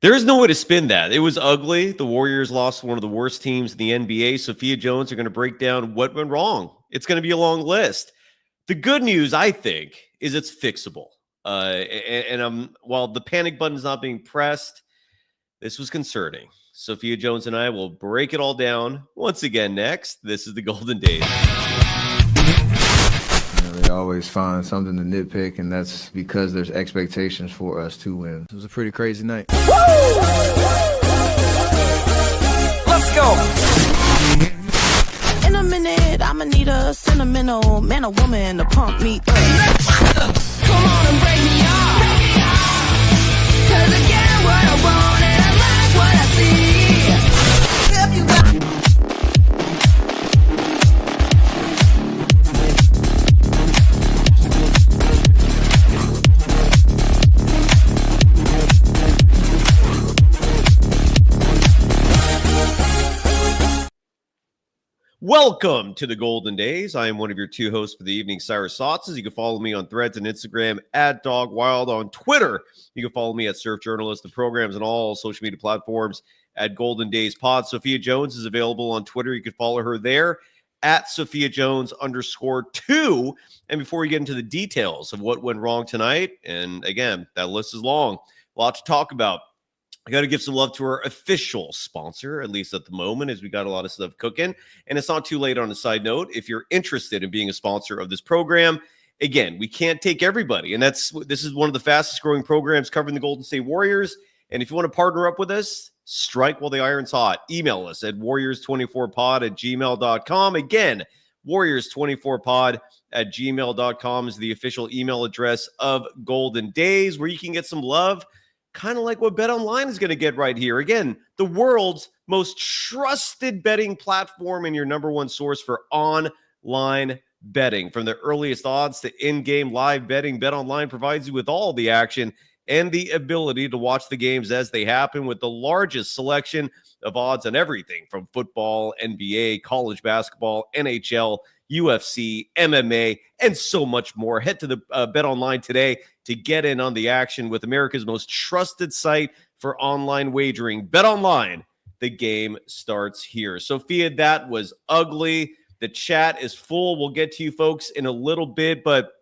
There's no way to spin that. It was ugly. The Warriors lost one of the worst teams in the NBA. Sophia Jones are going to break down what went wrong. It's going to be a long list. The good news, I think, is it's fixable. While the panic button is not being pressed, this was concerning. Sophia Jones and I will break it all down once again next. This is the Golden Days. They always find something to nitpick, and that's because there's expectations for us to win. It was a pretty crazy night. Woo! Let's go! In a minute, I'ma need a sentimental man or woman to pump me up. Come on and break me off. 'Cause I get what I want and I like what I see. If you got Welcome to the Golden Days. I am one of your two hosts for the evening, Cyrus Saatsaz. You can follow me on Threads and Instagram at DogWild. On Twitter, you can follow me at Surf Journalist. The programs and all social media platforms at Golden Days Pod. Sophia Jones is available on Twitter. You can follow her there at Sophia Jones _2. And before we get into the details of what went wrong tonight, and again, that list is long, a lot to talk about. I got to give some love to our official sponsor, at least at the moment, as we got a lot of stuff cooking. And it's not too late on a side note. If you're interested in being a sponsor of this program, again, we can't take everybody. And this is one of the fastest growing programs covering the Golden State Warriors. And if you want to partner up with us, strike while the iron's hot. Email us at warriors24pod@gmail.com. Again, warriors24pod@gmail.com is the official email address of Golden Days, where you can get some love, kind of like what BetOnline is going to get right here. Again, the world's most trusted betting platform and your number one source for online betting. From the earliest odds to in-game live betting, BetOnline provides you with all the action and the ability to watch the games as they happen with the largest selection of odds on everything from football, NBA, college basketball, NHL, UFC, MMA, and so much more. Head to the BetOnline today to get in on the action with America's most trusted site for online wagering. BetOnline, the game starts here. Sophia, that was ugly. The chat is full. We'll get to you folks in a little bit, but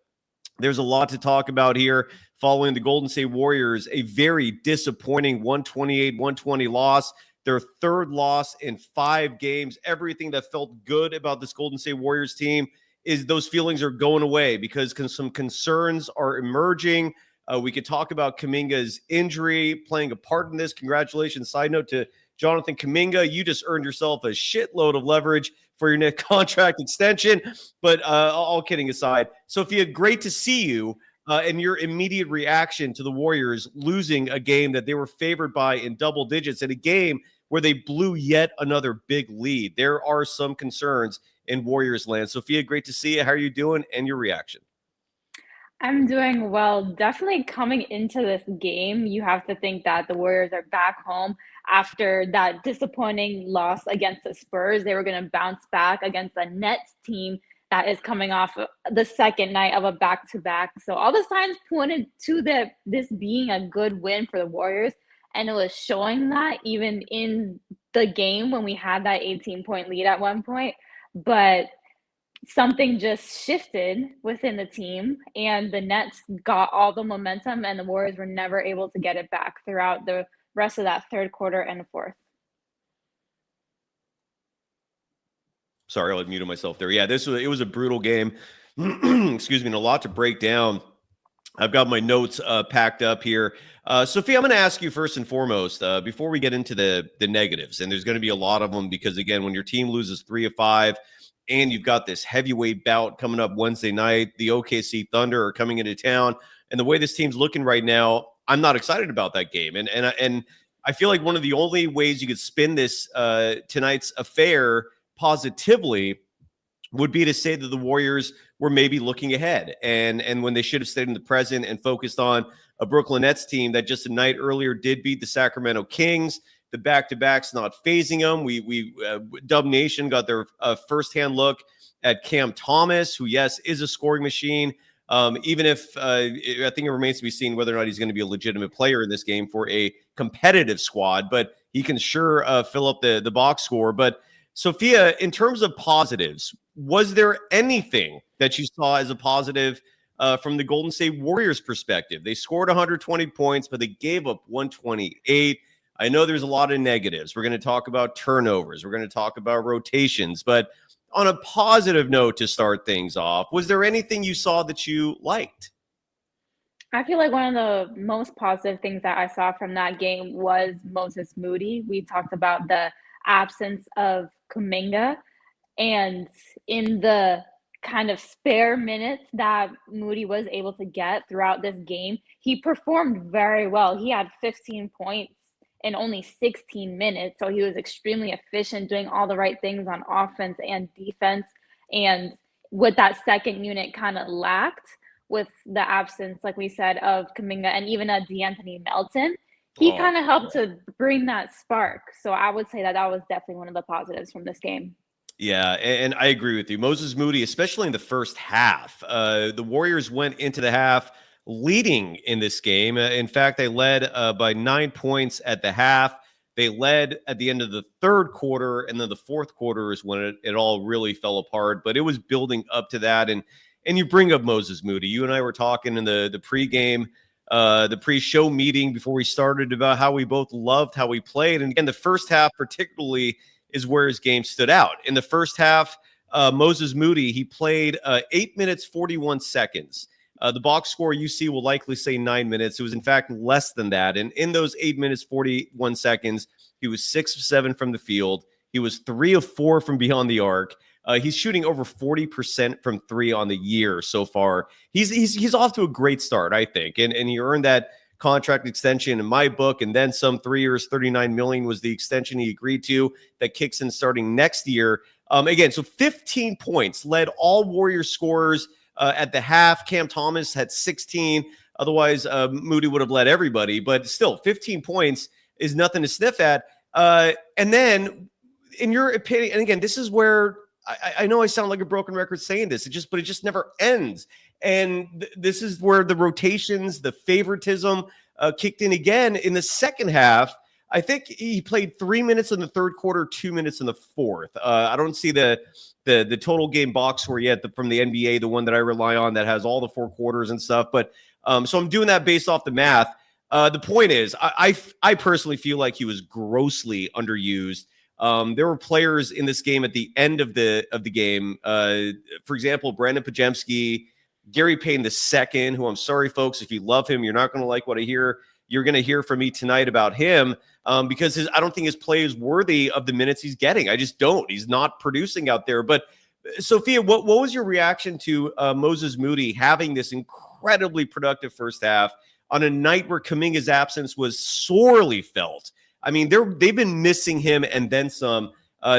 there's a lot to talk about here following the Golden State Warriors, a very disappointing 128-120 loss. Their third loss in 5 games. Everything that felt good about this Golden State Warriors team is those feelings are going away because some concerns are emerging. We could talk about Kuminga's injury playing a part in this. Congratulations. Side note to Jonathan Kuminga. You just earned yourself a shitload of leverage for your next contract extension. But all kidding aside, Sophia, great to see you. And your immediate reaction to the Warriors losing a game that they were favored by in double digits in a game where they blew yet another big lead. There are some concerns in Warriors land. Sophia, great to see you. How are you doing and your reaction? I'm doing well. Definitely coming into this game, you have to think that the Warriors are back home after that disappointing loss against the Spurs. They were going to bounce back against the Nets team that is coming off the second night of a back-to-back. So all the signs pointed to this being a good win for the Warriors, and it was showing that even in the game when we had that 18-point lead at one point. But something just shifted within the team, and the Nets got all the momentum, and the Warriors were never able to get it back throughout the rest of that third quarter and fourth. Sorry, I muted myself there. Yeah, it was a brutal game. Excuse me, and a lot to break down. I've got my notes packed up here. Sophia, I'm going to ask you first and foremost, before we get into the negatives, and there's going to be a lot of them because, again, when your team loses 3 of 5 and you've got this heavyweight bout coming up Wednesday night, the OKC Thunder are coming into town, and the way this team's looking right now, I'm not excited about that game. And I feel like one of the only ways you could spin this tonight's affair positively would be to say that the Warriors were maybe looking ahead and when they should have stayed in the present and focused on a Brooklyn Nets team that just a night earlier did beat the Sacramento Kings. The back-to-back's not phasing them. Dub Nation got their firsthand look at Cam Thomas, who, yes, is a scoring machine. Even if I think it remains to be seen whether or not he's going to be a legitimate player in this game for a competitive squad, but he can sure fill up the box score. But Sophia, in terms of positives, was there anything that you saw as a positive from the Golden State Warriors perspective? They scored 120 points, but they gave up 128. I know there's a lot of negatives. We're going to talk about turnovers. We're going to talk about rotations. But on a positive note to start things off, was there anything you saw that you liked? I feel like one of the most positive things that I saw from that game was Moses Moody. We talked about the absence of Kuminga, and in the kind of spare minutes that Moody was able to get throughout this game, he performed very well. He had 15 points in only 16 minutes, so he was extremely efficient, doing all the right things on offense and defense. And what that second unit kind of lacked with the absence, like we said, of Kuminga and even a D'Anthony Melton, he kind of helped to bring that spark. So I would say that that was definitely one of the positives from this game. Yeah, and I agree with you. Moses Moody, especially in the first half. The Warriors went into the half leading in this game. In fact, they led by 9 points at the half. They led at the end of the third quarter, and then the fourth quarter is when it all really fell apart. But it was building up to that. And you bring up Moses Moody. You and I were talking in the pregame, the pre-show meeting before we started about how we both loved how he played. And again, the first half particularly is where his game stood out. In the first half, Moses Moody, he played 8 minutes, 41 seconds. The box score you see will likely say 9 minutes. It was, in fact, less than that. And in those 8 minutes, 41 seconds, he was 6 of 7 from the field. He was 3 of 4 from beyond the arc. He's shooting over 40% from three on the year so far. He's off to a great start, I think. And he earned that contract extension in my book, and then some. 3 years, $39 million was the extension he agreed to that kicks in starting next year. Again, so 15 points, led all Warriors scorers at the half. Cam Thomas had 16. Otherwise, Moody would have led everybody, but still 15 points is nothing to sniff at. And then in your opinion, and again, this is where I know I sound like a broken record saying this, but it just never ends. And this is where the rotations, the favoritism kicked in again in the second half. I think he played 3 minutes in the third quarter, 2 minutes in the fourth. I don't see the total game box score yet from the NBA, the one that I rely on that has all the 4 quarters and stuff. But so I'm doing that based off the math. The point is, I personally feel like he was grossly underused. There were players in this game at the end of the game. For example, Brandon Pajemski, Gary Payne II, who I'm sorry, folks, if you love him, you're not going to like what I hear. You're going to hear from me tonight about him because I don't think his play is worthy of the minutes he's getting. I just don't. He's not producing out there. But Sophia, what was your reaction to Moses Moody having this incredibly productive first half on a night where Kuminga's absence was sorely felt? I mean, they've been missing him and then some.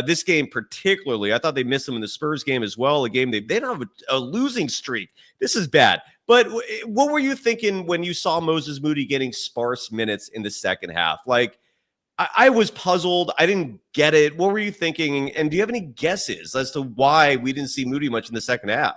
This game particularly, I thought they missed him in the Spurs game as well. A game they don't have a losing streak. This is bad. But what were you thinking when you saw Moses Moody getting sparse minutes in the second half? Like, I was puzzled. I didn't get it. What were you thinking? And do you have any guesses as to why we didn't see Moody much in the second half?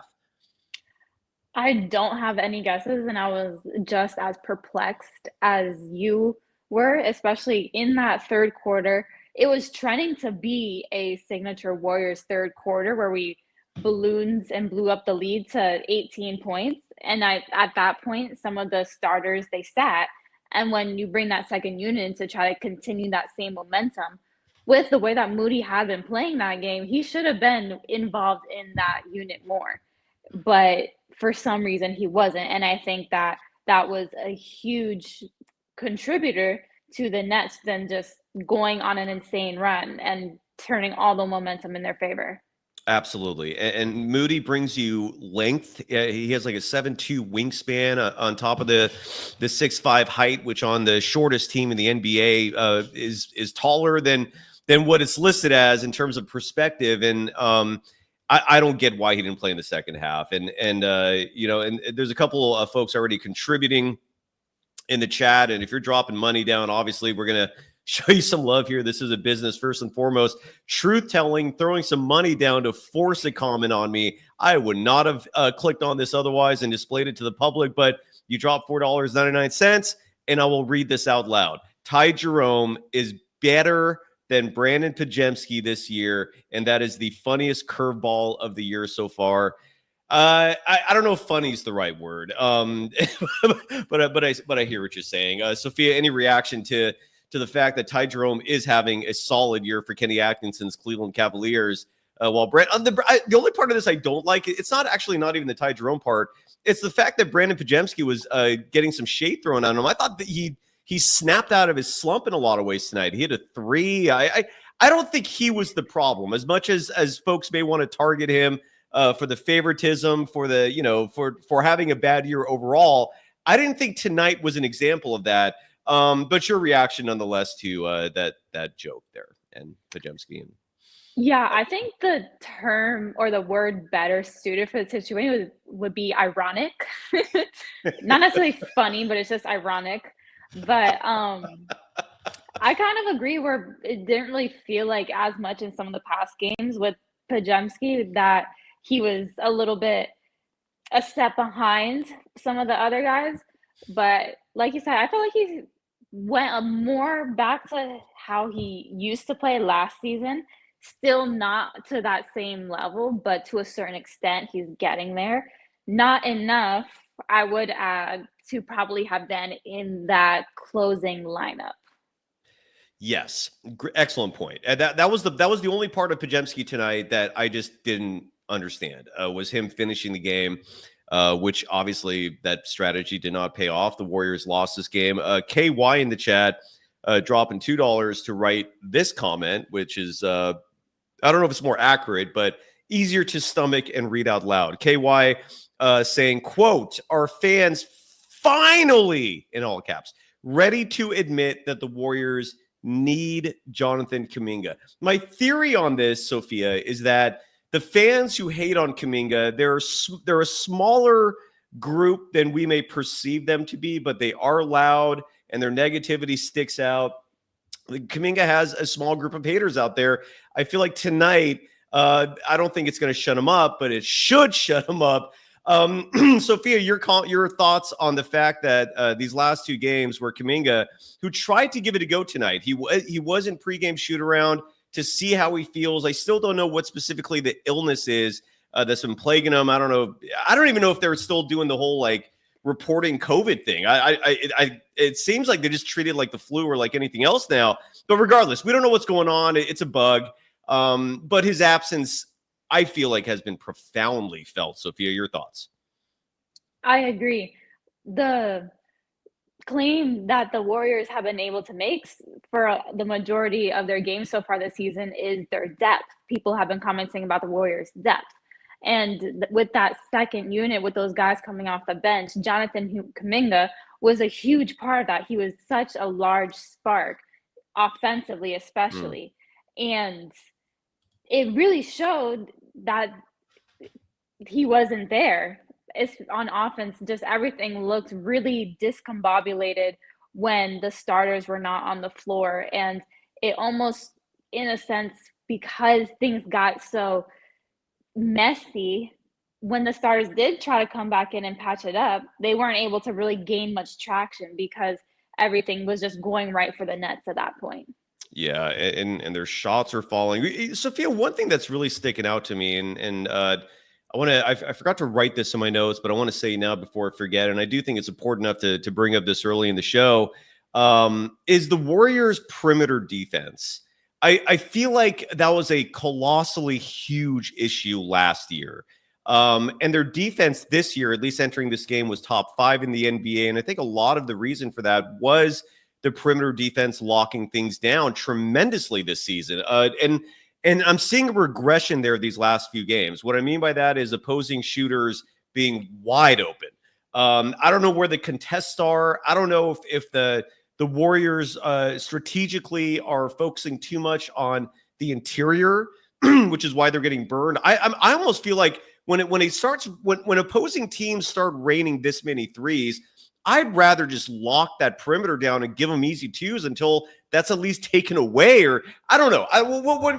I don't have any guesses, and I was just as perplexed as you were, especially in that third quarter. It was trending to be a signature Warriors third quarter where we balloons and blew up the lead to 18 points. And at that point, some of the starters, they sat. And when you bring that second unit in to try to continue that same momentum, with the way that Moody had been playing that game, he should have been involved in that unit more. But for some reason, he wasn't. And I think that that was a huge contributor to the Nets then just going on an insane run and turning all the momentum in their favor. Absolutely. And Moody brings you length. He has like a 7'2" wingspan on top of the 6'5" height, which on the shortest team in the NBA is taller than what it's listed as in terms of perspective. And I don't get why he didn't play in the second half. And there's a couple of folks already contributing in the chat. And if you're dropping money down, obviously we're going to show you some love here. This is a business first and foremost. Truth telling, throwing some money down to force a comment on me. I would not have clicked on this otherwise and displayed it to the public, but you dropped $4.99, and I will read this out loud. Ty Jerome is better than Brandon Podziemski this year, and that is the funniest curveball of the year so far. I don't know if funny is the right word, but I hear what you're saying. Sophia, any reaction to the fact that Ty Jerome is having a solid year for Kenny Atkinson's Cleveland Cavaliers? While the only part of this I don't like, it's not even the Ty Jerome part. It's the fact that Brandon Podziemski was getting some shade thrown on him. I thought that he snapped out of his slump in a lot of ways tonight. He hit a three. I don't think he was the problem, as much as folks may want to target him for the favoritism, for the for having a bad year overall. I didn't think tonight was an example of that. But your reaction nonetheless to that joke there and Podziemski. Yeah, I think the term or the word better suited for the situation would be ironic. Not necessarily funny, but it's just ironic. But I kind of agree where it didn't really feel like as much in some of the past games with Podziemski that he was a little bit a step behind some of the other guys. But like you said, I feel like he went more back to how he used to play last season. Still not to that same level, but to a certain extent, he's getting there. Not enough, I would add, to probably have been in that closing lineup. Yes, excellent point. And that was the only part of Podziemski tonight that I just didn't understand. Was him finishing the game, which obviously that strategy did not pay off. The Warriors lost this game. KY in the chat dropping $2 to write this comment, which is I don't know if it's more accurate, but easier to stomach and read out loud. KY saying, quote, "Are fans finally," in all caps, "ready to admit that the Warriors need Jonathan Kuminga?" My theory on this, Sophia, is that the fans who hate on Kuminga, they're a smaller group than we may perceive them to be, but they are loud and their negativity sticks out. Kuminga has a small group of haters out there. I feel like tonight, I don't think it's going to shut him up, but it should shut him up. Sophia, your thoughts on the fact that these last two games where Kuminga, who tried to give it a go tonight, he was in pregame shoot around to see how he feels. I still don't know what specifically the illness is that's been plaguing him. I don't know. I don't even know if they're still doing the whole reporting COVID thing. It seems like they just treat it like the flu or like anything else now. But regardless, we don't know what's going on. It's a bug. But his absence, I feel like, has been profoundly felt. Sophia, your thoughts? I agree. The claim that the Warriors have been able to make for the majority of their games so far this season is their depth. People have been commenting about the Warriors' depth. And with that second unit, with those guys coming off the bench, Jonathan Kuminga was a huge part of that. He was such a large spark, offensively especially. And it really showed that he wasn't there. It's on offense, just everything looked really discombobulated when the starters were not on the floor. And it almost, in a sense, because things got so messy, when the starters did try to come back in and patch it up, they weren't able to really gain much traction because everything was just going right for the Nets at that point. Yeah, and their shots are falling. Sophia, one thing that's really sticking out to me, and I forgot to write this in my notes, but I want to say now before I forget, and I do think it's important enough to bring up this early in the show, is the Warriors' perimeter defense. I feel like that was a colossally huge issue last year. And their defense this year, at least entering this game, was top 5 in the NBA. And I think a lot of the reason for that was the perimeter defense locking things down tremendously this season. And I'm seeing a regression there these last few games. What I mean by that is opposing shooters being wide open. I don't know where the contests are. I don't know if the Warriors strategically are focusing too much on the interior, which is why they're getting burned. I almost feel like when opposing teams start raining this many threes, I'd rather just lock that perimeter down and give them easy twos until that's at least taken away. Or I don't know.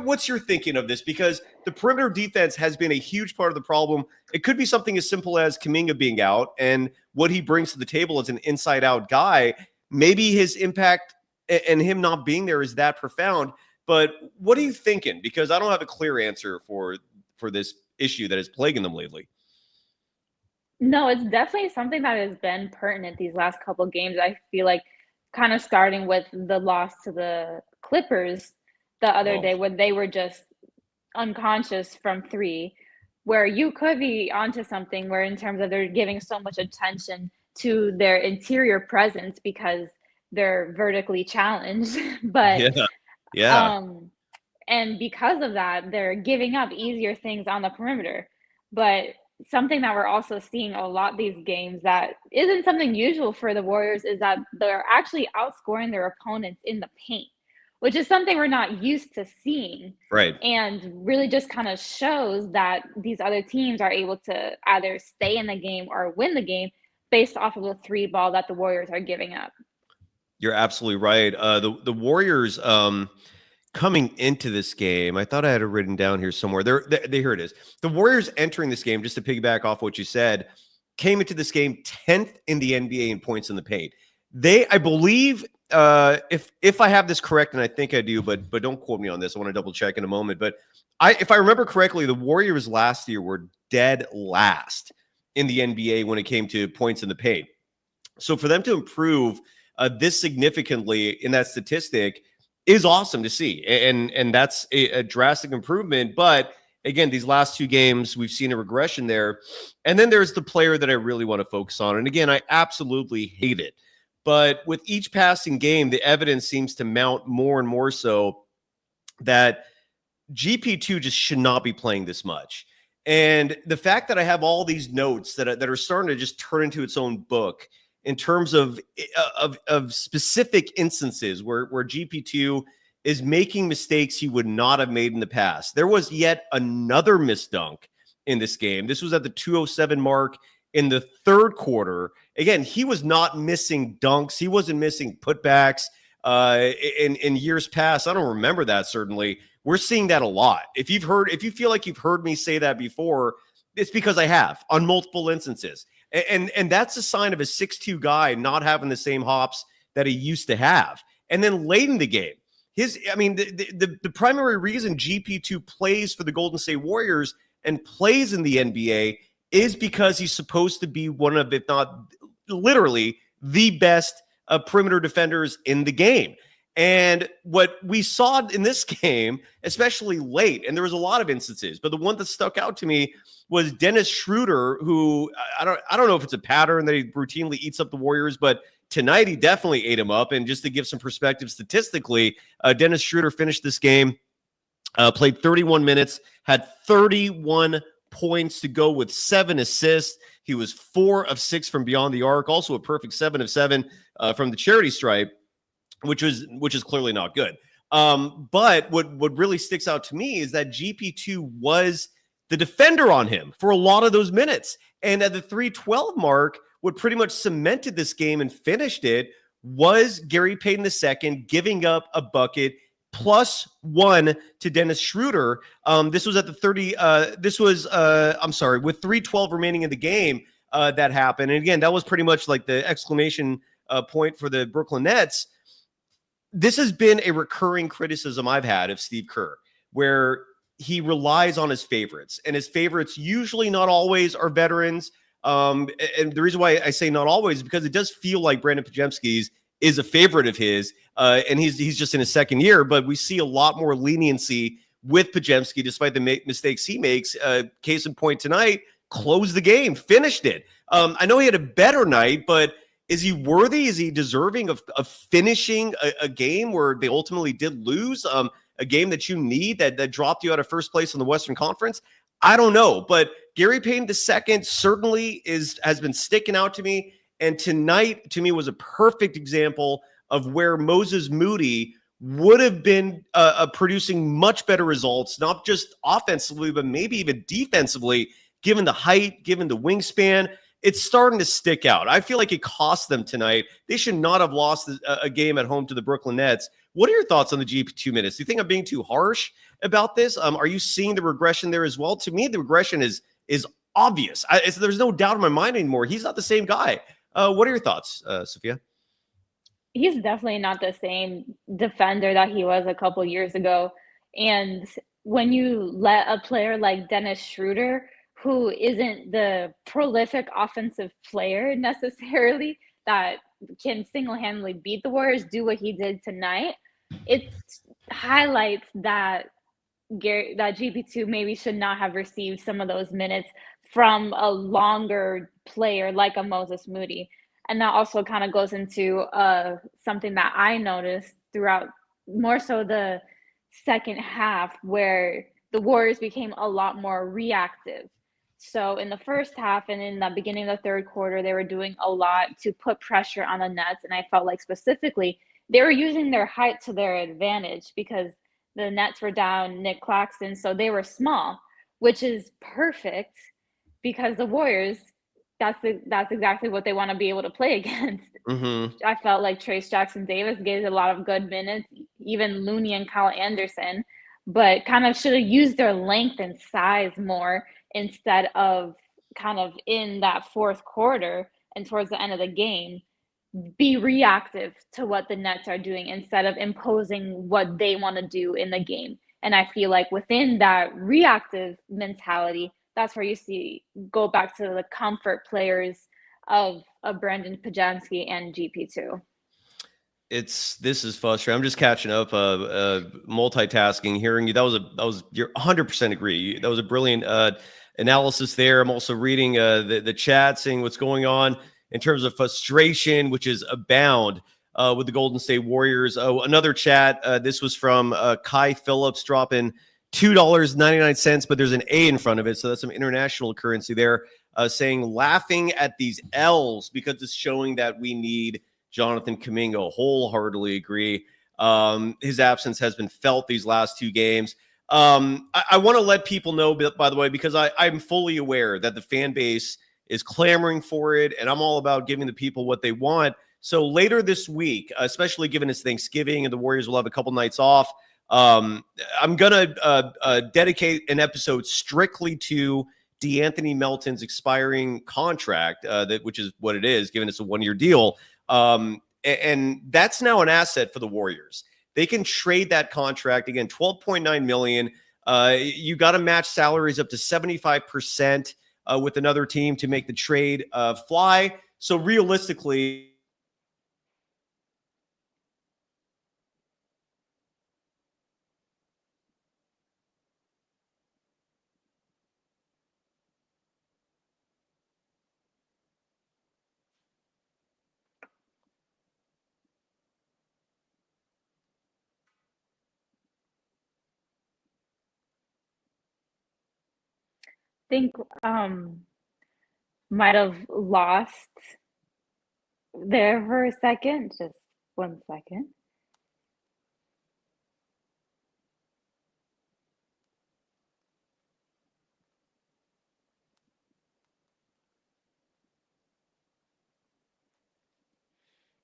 What's your thinking of this? Because the perimeter defense has been a huge part of the problem. It could be something as simple as Kuminga being out and what he brings to the table as an inside-out guy. Maybe his impact and him not being there is that profound. But what are you thinking? Because I don't have a clear answer for this issue that is plaguing them lately. No, it's definitely something that has been pertinent these last couple games. I feel like kind of starting with the loss to the Clippers the other day when they were just unconscious from three, where you could be onto something where in terms of they're giving so much attention to their interior presence because they're vertically challenged. But and because of that, they're giving up easier things on the perimeter. But something that we're also seeing a lot these games that isn't something usual for the Warriors is that they're actually outscoring their opponents in the paint, which is something we're not used to seeing. Right. And really just kind of shows that these other teams are able to either stay in the game or win the game based off of the three ball that the Warriors are giving up. You're absolutely right. The Warriors coming into this game, I thought I had it written down here somewhere. Here it is. The Warriors entering this game, just to piggyback off what you said, came into this game 10th in the NBA in points in the paint. I believe, if I have this correct, and I think I do, but don't quote me on this. I want to double check in a moment. But if I remember correctly, the Warriors last year were dead last in the NBA when it came to points in the paint. So for them to improve this significantly in that statistic is awesome to see. And that's a drastic improvement. But again, these last two games, we've seen a regression there. And then there's the player that I really want to focus on. And again, I absolutely hate it. But with each passing game, the evidence seems to mount more and more so that GP2 just should not be playing this much. And the fact that I have all these notes that are starting to just turn into its own book in terms of specific instances where GP2 is making mistakes he would not have made in the past. There was yet another missed dunk in this game. This was at the 2:07 mark in the third quarter. Again, he was not missing dunks. He wasn't missing putbacks in years past. I don't remember that, certainly. We're seeing that a lot. If you feel like you've heard me say that before, it's because I have on multiple instances. And that's a sign of a 6'2" guy not having the same hops that he used to have. And then late in the game, the primary reason GP2 plays for the Golden State Warriors and plays in the NBA is because he's supposed to be one of, if not literally, the best perimeter defenders in the game. And what we saw in this game, especially late, and there was a lot of instances, but the one that stuck out to me was Dennis Schroeder, who I don't know if it's a pattern that he routinely eats up the Warriors, but tonight he definitely ate him up. And just to give some perspective statistically, Dennis Schroeder finished this game, played 31 minutes, had 31 points to go with 7 assists. He was 4 of 6 from beyond the arc, also a perfect 7 of 7 from the charity stripe, which is clearly not good. But what really sticks out to me is that GP2 was the defender on him for a lot of those minutes. And at the 3:12 mark, what pretty much cemented this game and finished it was Gary Payton II giving up a bucket +1 to Dennis Schroeder. This was at the 30. With 3:12 remaining in the game, that happened. And again, that was pretty much like the exclamation point for the Brooklyn Nets. This has been a recurring criticism I've had of Steve Kerr, where he relies on his favorites, and his favorites usually, not always, are veterans. And the reason why I say not always is because it does feel like Brandon Podziemski is a favorite of his, and he's just in his second year. But we see a lot more leniency with Podziemski, despite the mistakes he makes. Case in point tonight, closed the game, finished it. I know he had a better night, but is he worthy? Is he deserving of finishing a game where they ultimately did lose? A game that you need that dropped you out of first place in the Western Conference? I don't know, but Gary Payton II certainly has been sticking out to me. And tonight, to me, was a perfect example of where Moses Moody would have been producing much better results, not just offensively, but maybe even defensively, given the height, given the wingspan. it's starting to stick out. I feel like it cost them tonight. They should not have lost a game at home to the Brooklyn Nets. What are your thoughts on the GP2 minutes? Do you think I'm being too harsh about this? Are you seeing the regression there as well? To me, the regression is obvious. There's no doubt in my mind anymore. He's not the same guy. What are your thoughts, Sophia? He's definitely not the same defender that he was a couple years ago. And when you let a player like Dennis Schroeder, who isn't the prolific offensive player necessarily that can single-handedly beat the Warriors, do what he did tonight, it highlights that GP2 maybe should not have received some of those minutes from a longer player like a Moses Moody. And that also kind of goes into something that I noticed throughout more so the second half, where the Warriors became a lot more reactive. So in the first half and in the beginning of the third quarter, they were doing a lot to put pressure on the Nets. And I felt like specifically they were using their height to their advantage because the Nets were down Nick Claxton, so they were small, which is perfect because the Warriors, that's exactly what they want to be able to play against. Mm-hmm. I felt like Trace Jackson Davis gave a lot of good minutes, even Looney and Kyle Anderson, but kind of should have used their length and size more instead of kind of in that fourth quarter and towards the end of the game, be reactive to what the Nets are doing instead of imposing what they want to do in the game. And I feel like within that reactive mentality, that's where you go back to the comfort players of Brandon Pajamski and GP2. This is frustrating. I'm just catching up, multitasking, hearing you. That was you're 100% agree. That was a brilliant analysis there. I'm also reading the chat, seeing what's going on in terms of frustration, which is abound with the Golden State Warriors. Another chat. This was from Kai Phillips dropping $2.99, but there's an A in front of it, so that's some international currency there. Saying laughing at these L's because it's showing that we need Jonathan Kuminga. Wholeheartedly agree. His absence has been felt these last two games. I want to let people know, by the way, because I'm fully aware that the fan base is clamoring for it, and I'm all about giving the people what they want. So later this week, especially given it's Thanksgiving and the Warriors will have a couple nights off, I'm going to dedicate an episode strictly to DeAnthony Melton's expiring contract, which is what it is, given it's a one-year deal. And that's now an asset for the Warriors. They can trade that contract again, $12.9 million. You got to match salaries up to 75% with another team to make the trade fly. So realistically, think might have lost there for a second. Just 1 second.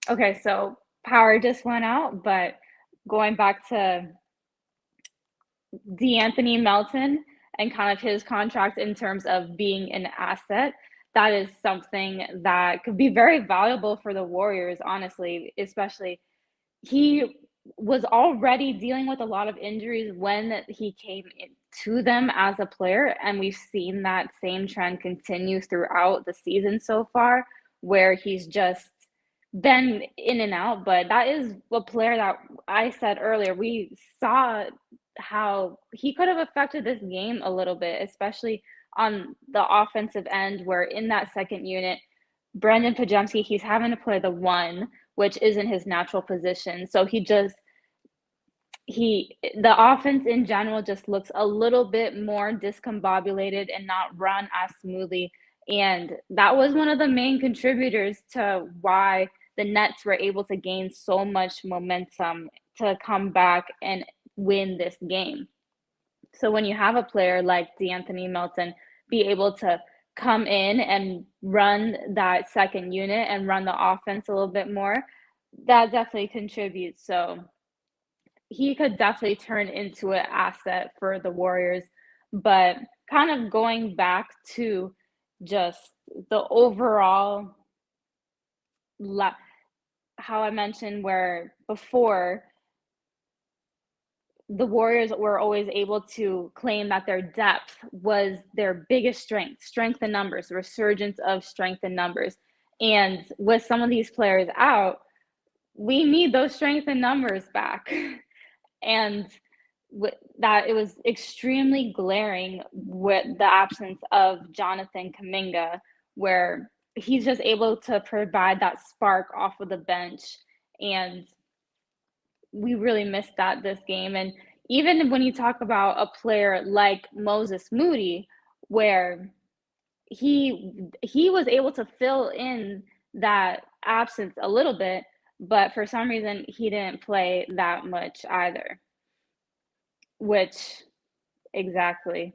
Okay, so power just went out, but going back to DeAnthony Melton and kind of his contract in terms of being an asset, that is something that could be very valuable for the Warriors, honestly, especially he was already dealing with a lot of injuries when he came to them as a player, and we've seen that same trend continue throughout the season so far, where he's just been in and out. But that is a player that I said earlier, we saw how he could have affected this game a little bit, especially on the offensive end, where in that second unit, Brandon Pajamski, he's having to play the one, which isn't his natural position. So the offense in general just looks a little bit more discombobulated and not run as smoothly. And that was one of the main contributors to why the Nets were able to gain so much momentum to come back and win this game. So when you have a player like DeAnthony Melton be able to come in and run that second unit and run the offense a little bit more, that definitely contributes. So he could definitely turn into an asset for the Warriors. But kind of going back to just the overall, how I mentioned where before the Warriors were always able to claim that their depth was their biggest strength in numbers, resurgence of strength in numbers. And with some of these players out, we need those strength in numbers back. And that it was extremely glaring with the absence of Jonathan Kuminga, where he's just able to provide that spark off of the bench. And we really missed that this game. And even when you talk about a player like Moses Moody, where he was able to fill in that absence a little bit, but for some reason he didn't play that much either. Which exactly.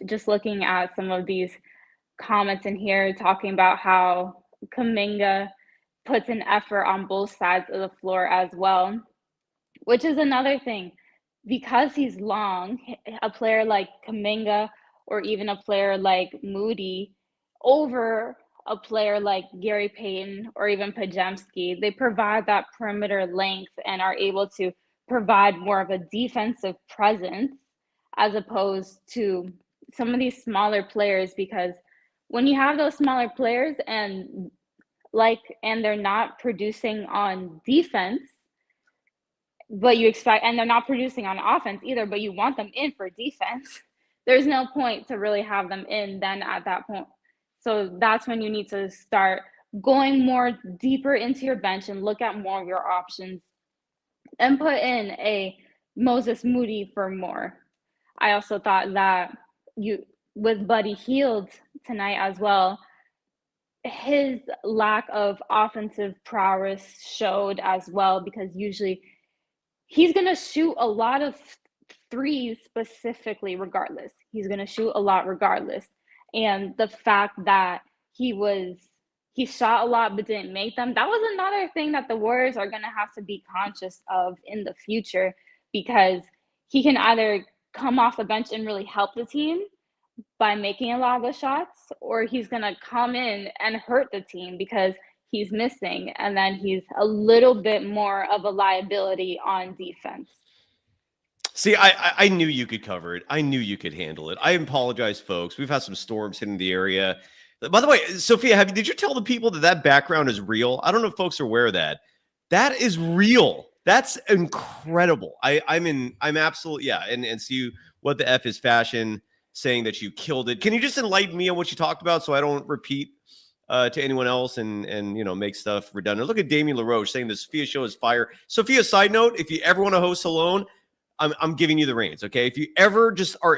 Just looking at some of these comments in here talking about how Kuminga puts an effort on both sides of the floor as well, which is another thing. Because he's long, a player like Kuminga or even a player like Moody over a player like Gary Payton or even Pajemski, they provide that perimeter length and are able to provide more of a defensive presence as opposed to some of these smaller players. Because when you have those smaller players and they're not producing on defense, but you expect, and they're not producing on offense either, but you want them in for defense, there's no point to really have them in then at that point. So that's when you need to start going more deeper into your bench and look at more of your options and put in a Moses Moody for more. I also thought that with Buddy Hield tonight as well, his lack of offensive prowess showed as well, because usually he's going to shoot a lot of threes specifically regardless. He's going to shoot a lot regardless. And the fact that he shot a lot but didn't make them, that was another thing that the Warriors are going to have to be conscious of in the future, because he can either come off the bench and really help the team by making a lot of the shots, or he's going to come in and hurt the team because he's missing, and then he's a little bit more of a liability on defense. See, I knew you could cover it. I knew you could handle it. I apologize, folks. We've had some storms hitting the area. By the way, Sophia, did you tell the people that background is real? I don't know if folks are aware of that. That is real. That's incredible. I'm absolutely, yeah. And see what the F is fashion saying that you killed it. Can you just enlighten me on what you talked about so I don't repeat to anyone else and make stuff redundant? Look at Damien LaRoche saying the Sophia show is fire. Sophia, side note, if you ever want to host alone, I'm giving you the reins, okay? If you ever just are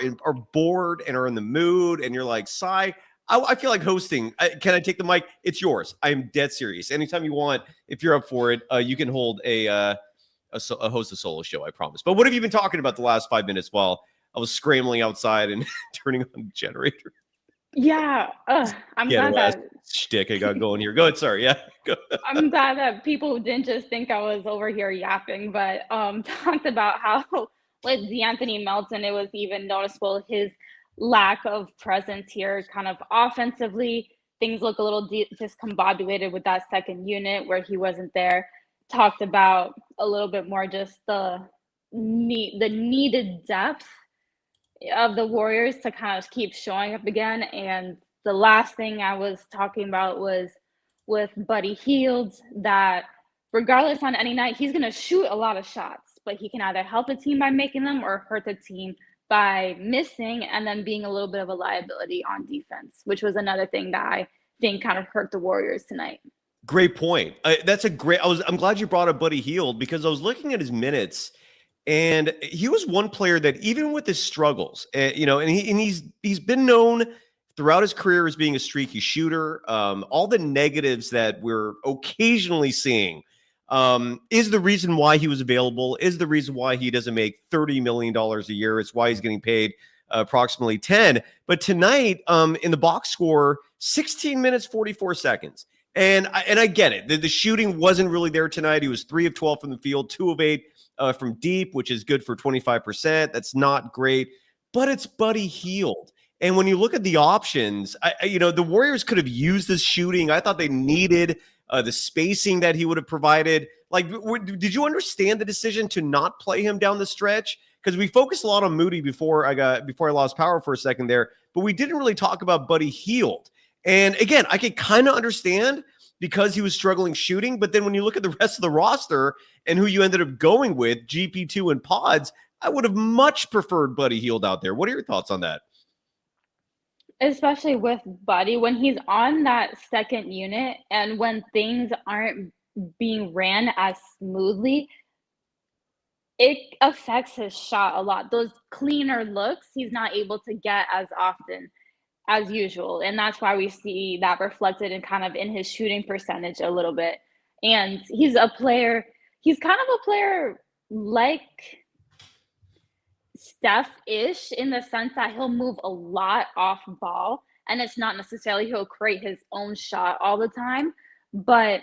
bored and are in the mood and you're like, Cy, I feel like hosting. Can I take the mic? It's yours. I'm dead serious. Anytime you want, if you're up for it, you can hold a host a solo show, I promise. But what have you been talking about the last 5 minutes while I was scrambling outside and turning on the generator? Yeah, I'm glad that shtick I got going here. Go ahead, sorry. Yeah, go. I'm glad that people didn't just think I was over here yapping, but talked about how with DeAnthony Melton, it was even noticeable his lack of presence here. Kind of offensively, things look a little discombobulated with that second unit where he wasn't there. Talked about a little bit more just the needed depth of the Warriors to kind of keep showing up again. And the last thing I was talking about was with Buddy Hield, that regardless on any night, he's going to shoot a lot of shots, but he can either help the team by making them or hurt the team by missing and then being a little bit of a liability on defense, which was another thing that I think kind of hurt the Warriors tonight. Great point. That's a great. I'm glad you brought up Buddy Hield, because I was looking at his minutes, and he was one player that even with his struggles, and he's been known throughout his career as being a streaky shooter. All the negatives that we're occasionally seeing is the reason why he was available, is the reason why he doesn't make $30 million a year. It's why he's getting paid approximately 10. But tonight, in the box score, 16 minutes, 44 seconds. And I get it. The shooting wasn't really there tonight. He was 3 of 12 from the field, 2 of 8 from deep, which is good for 25%. That's not great, but it's Buddy Hield. And when you look at the options, the Warriors could have used this shooting. I thought they needed the spacing that he would have provided. Like, did you understand the decision to not play him down the stretch? Because we focused a lot on Moody before I lost power for a second there, but we didn't really talk about Buddy Hield. And again, I could kind of understand because he was struggling shooting, but then when you look at the rest of the roster and who you ended up going with, GP2 and Pods, I would have much preferred Buddy Hield out there. What are your thoughts on that? Especially with Buddy, when he's on that second unit and when things aren't being ran as smoothly, it affects his shot a lot. Those cleaner looks, he's not able to get as often as usual. And that's why we see that reflected in kind of in his shooting percentage a little bit. And he's kind of a player like Steph-ish in the sense that he'll move a lot off ball. And it's not necessarily he'll create his own shot all the time, but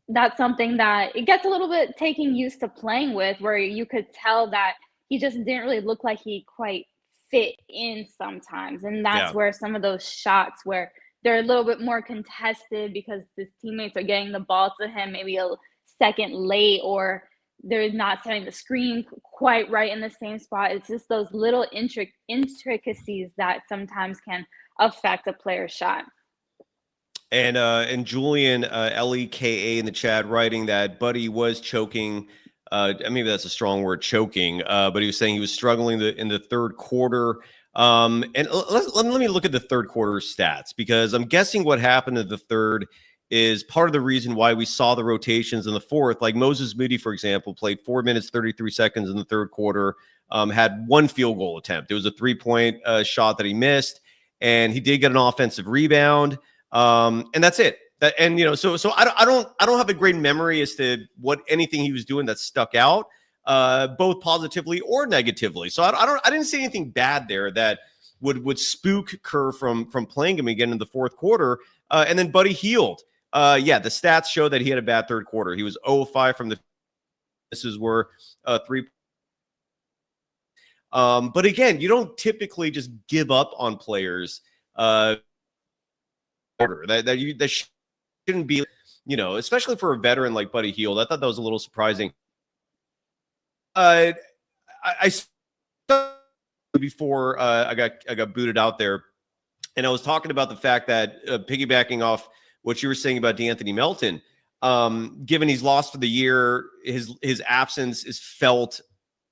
that's something that it gets a little bit taking used to playing with, where you could tell that he just didn't really look like he quite fit in sometimes. And that's where some of those shots where they're a little bit more contested because his teammates are getting the ball to him maybe a second late, or they're not setting the screen quite right in the same spot. It's just those little intricacies that sometimes can affect a player's shot. And Julian LEKA in the chat writing that Buddy was choking. Maybe that's a strong word, choking. But he was saying he was struggling in the third quarter. And let me look at the third quarter stats, because I'm guessing what happened in the third is part of the reason why we saw the rotations in the fourth. Like Moses Moody, for example, played 4 minutes, 33 seconds in the third quarter, had 1 field goal attempt. It was a 3-point shot that he missed, and he did get an offensive rebound. And that's it. So I don't have a great memory as to what anything he was doing that stuck out, both positively or negatively. So I didn't see anything bad there that would spook Kerr from playing him again in the fourth quarter. And then Buddy Hield. The stats show that he had a bad third quarter. He was 0-5 from the misses were 3. But again, you don't typically just give up on players. That shouldn't be, especially for a veteran like Buddy Hield. I thought that was a little surprising. I before I got booted out there, and I was talking about the fact that piggybacking off what you were saying about DeAnthony Melton, given he's lost for the year, his absence is felt,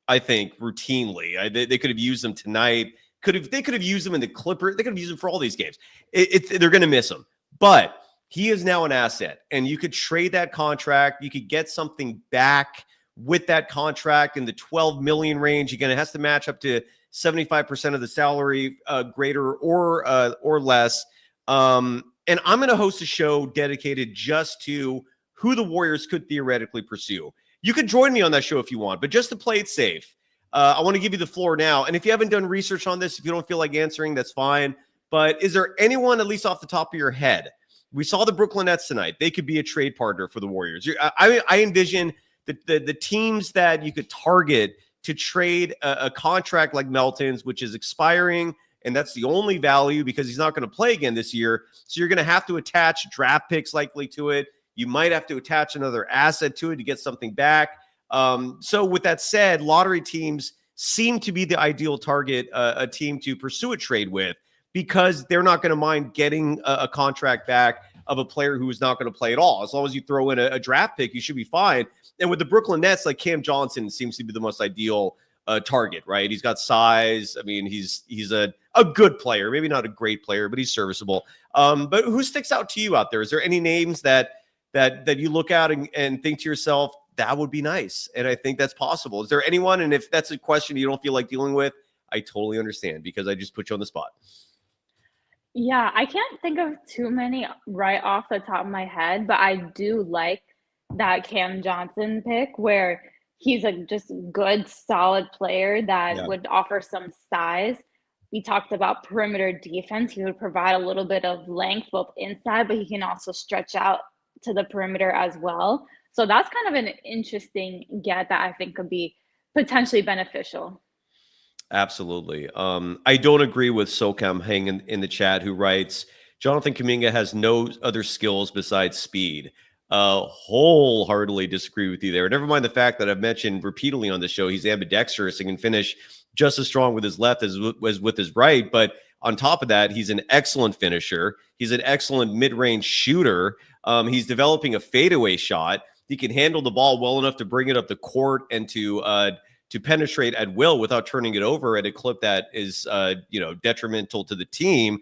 I think, routinely. They could have used him tonight. They could have used him in the Clippers. They could have used him for all these games. They're going to miss him, but he is now an asset, and you could trade that contract. You could get something back with that contract in the $12 million range. Again, it has to match up to 75% of the salary, greater or less. And I'm going to host a show dedicated just to who the Warriors could theoretically pursue. You could join me on that show if you want, but just to play it safe, I want to give you the floor now. And if you haven't done research on this, if you don't feel like answering, that's fine. But is there anyone, at least off the top of your head? We saw the Brooklyn Nets tonight. They could be a trade partner for the Warriors. I envision the teams that you could target to trade a contract like Melton's, which is expiring, and that's the only value because he's not going to play again this year. So you're going to have to attach draft picks likely to it. You might have to attach another asset to it to get something back. So with that said, lottery teams seem to be the ideal target, a team to pursue a trade with, because they're not going to mind getting a contract back of a player who is not going to play at all. As long as you throw in a draft pick, you should be fine. And with the Brooklyn Nets, like Cam Johnson seems to be the most ideal target, right? He's got size. I mean, he's a good player, maybe not a great player, but he's serviceable. But who sticks out to you out there? Is there any names that you look at and think to yourself, that would be nice? And I think that's possible. Is there anyone? And if that's a question you don't feel like dealing with, I totally understand, because I just put you on the spot. Yeah, I can't think of too many right off the top of my head, but I do like that Cam Johnson pick, where he's a just good, solid player that Yeah. would offer some size. We talked about perimeter defense. He would provide a little bit of length both inside, but he can also stretch out to the perimeter as well. So that's kind of an interesting get that I think could be potentially beneficial. Absolutely. I don't agree with SoCam Hang in the chat who writes, Jonathan Kuminga has no other skills besides speed. Wholeheartedly disagree with you there. Never mind the fact that I've mentioned repeatedly on the show, he's ambidextrous and can finish just as strong with his left as with his right. But on top of that, he's an excellent finisher. He's an excellent mid-range shooter. He's developing a fadeaway shot. He can handle the ball well enough to bring it up the court and to penetrate at will without turning it over at a clip that is, detrimental to the team.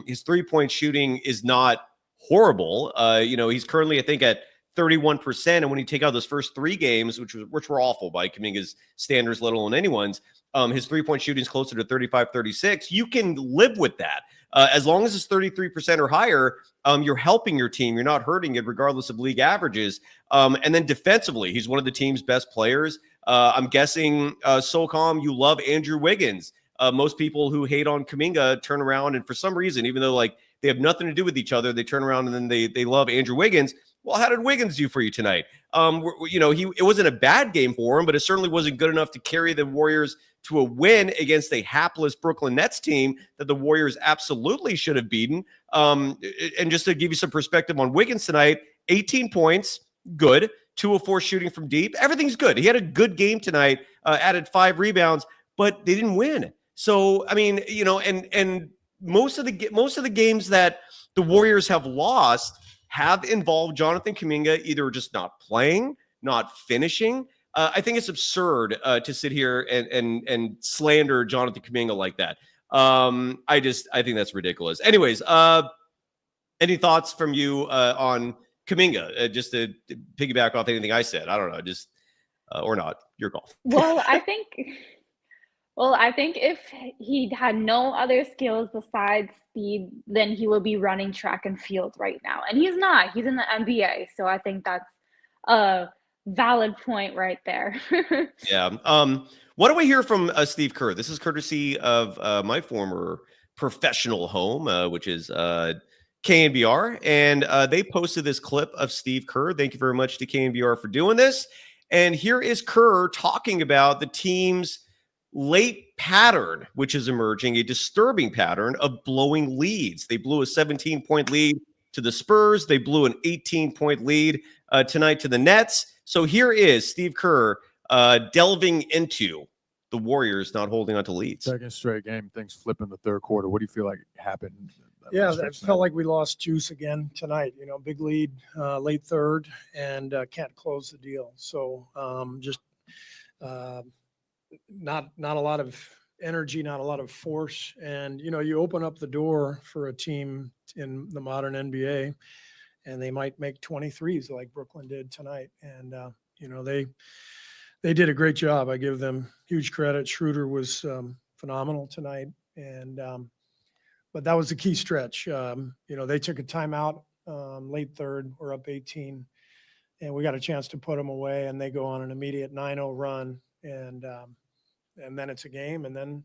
His three-point shooting is not horrible. He's currently, I think, at 31%. And when you take out those first 3 games, which were awful by Kuminga's standards, let alone anyone's, his three-point shooting is closer to 35, 36. You can live with that. As long as it's 33% or higher, you're helping your team. You're not hurting it, regardless of league averages. And then defensively, he's one of the team's best players. I'm guessing, SOCOM, you love Andrew Wiggins. Most people who hate on Kuminga turn around and for some reason, even though like they have nothing to do with each other, they turn around and then they love Andrew Wiggins. Well, how did Wiggins do for you tonight? It wasn't a bad game for him, but it certainly wasn't good enough to carry the Warriors to a win against a hapless Brooklyn Nets team that the Warriors absolutely should have beaten. And just to give you some perspective on Wiggins tonight, 18 points, good. 2 of 4 shooting from deep. Everything's good. He had a good game tonight, added 5 rebounds, but they didn't win. So, I mean, and most of the games that the Warriors have lost have involved Jonathan Kuminga either just not playing, not finishing. I think it's absurd to sit here and slander Jonathan Kuminga like that. I think that's ridiculous. Anyways, any thoughts from you on Kuminga? Just to piggyback off anything I said. I don't know, just or not. Your call. Well, I think if he had no other skills besides speed, then he would be running track and field right now. And he's not. He's in the NBA. So I think that's a valid point right there. Yeah. What do we hear from Steve Kerr? This is courtesy of my former professional home, which is KNBR. And they posted this clip of Steve Kerr. Thank you very much to KNBR for doing this. And here is Kerr talking about the team's late pattern, which is emerging, a disturbing pattern of blowing leads. They blew a 17-point lead to the Spurs. They blew an 18-point lead tonight to the Nets. So here is Steve Kerr delving into the Warriors not holding on to leads. Second straight game, things flip in the third quarter. What do you feel like happened? Yeah, it felt like we lost juice again tonight. Big lead, late third, and can't close the deal. So just not a lot of energy, not a lot of force. And, you open up the door for a team in the modern NBA, and they might make 23s like Brooklyn did tonight. And, they did a great job. I give them huge credit. Schroeder was phenomenal tonight. And but that was the key stretch. They took a timeout late third. We're up 18, and we got a chance to put them away, and they go on an immediate 9-0 run. And then it's a game. And then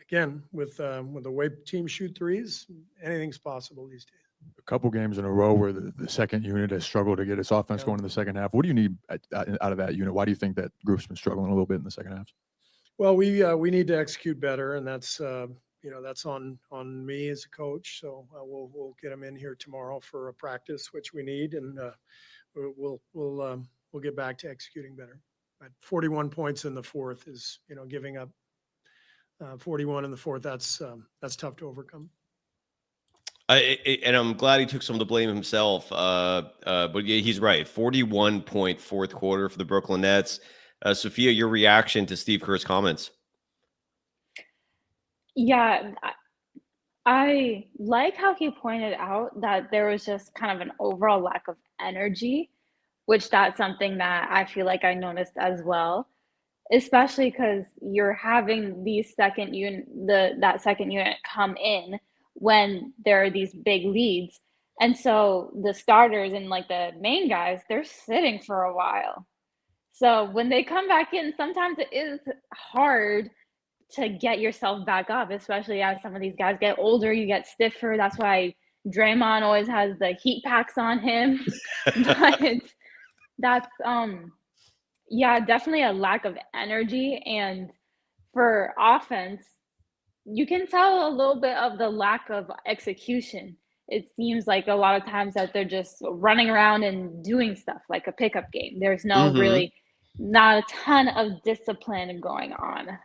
again, with the way teams shoot threes, anything's possible these days. A couple games in a row where the second unit has struggled to get its offense going in the second half. What do you need out of that unit? Why do you think that group's been struggling a little bit in the second half? Well, we need to execute better, and that's that's on me as a coach. So we'll get them in here tomorrow for a practice, which we need, and we'll get back to executing better. But 41 points in the fourth is giving up 41 in the fourth. That's tough to overcome. And I'm glad he took some of the blame himself. But yeah, he's right. 41-point fourth quarter for the Brooklyn Nets. Sophia, your reaction to Steve Kerr's comments? Yeah, I like how he pointed out that there was just kind of an overall lack of energy, which that's something that I feel like I noticed as well, especially because you're having these that second unit come in when there are these big leads. And so the starters and like the main guys, they're sitting for a while. So when they come back in, sometimes it is hard to get yourself back up, especially as some of these guys get older, you get stiffer. That's why Draymond always has the heat packs on him. But that's yeah, definitely a lack of energy. And for offense, you can tell a little bit of the lack of execution. It seems like a lot of times that they're just running around and doing stuff like a pickup game. There's no Mhm. really, not a ton of discipline going on.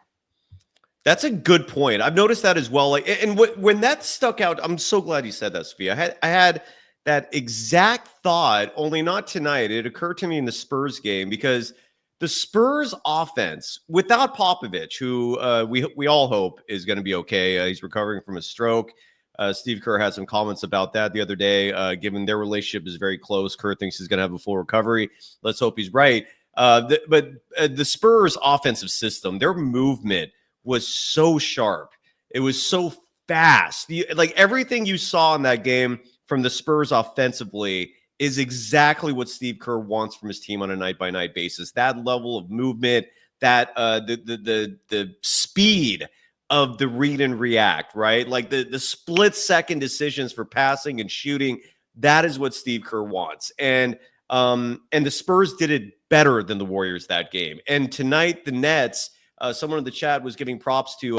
That's a good point. I've noticed that as well. Like, and when that stuck out, I'm so glad you said that, Sophia. I had that exact thought, only not tonight. It occurred to me in the Spurs game because the Spurs offense, without Popovich, who we all hope is going to be okay. He's recovering from a stroke. Steve Kerr had some comments about that the other day. Given their relationship is very close, Kerr thinks he's going to have a full recovery. Let's hope he's right. But the Spurs offensive system, their movement was so sharp. It was so fast. Like everything you saw in that game from the Spurs offensively is exactly what Steve Kerr wants from his team on a night-by-night basis. That level of movement, that the speed of the read and react, right? Like the split-second decisions for passing and shooting. That is what Steve Kerr wants, and the Spurs did it better than the Warriors that game. And tonight, the Nets. Someone in the chat was giving props to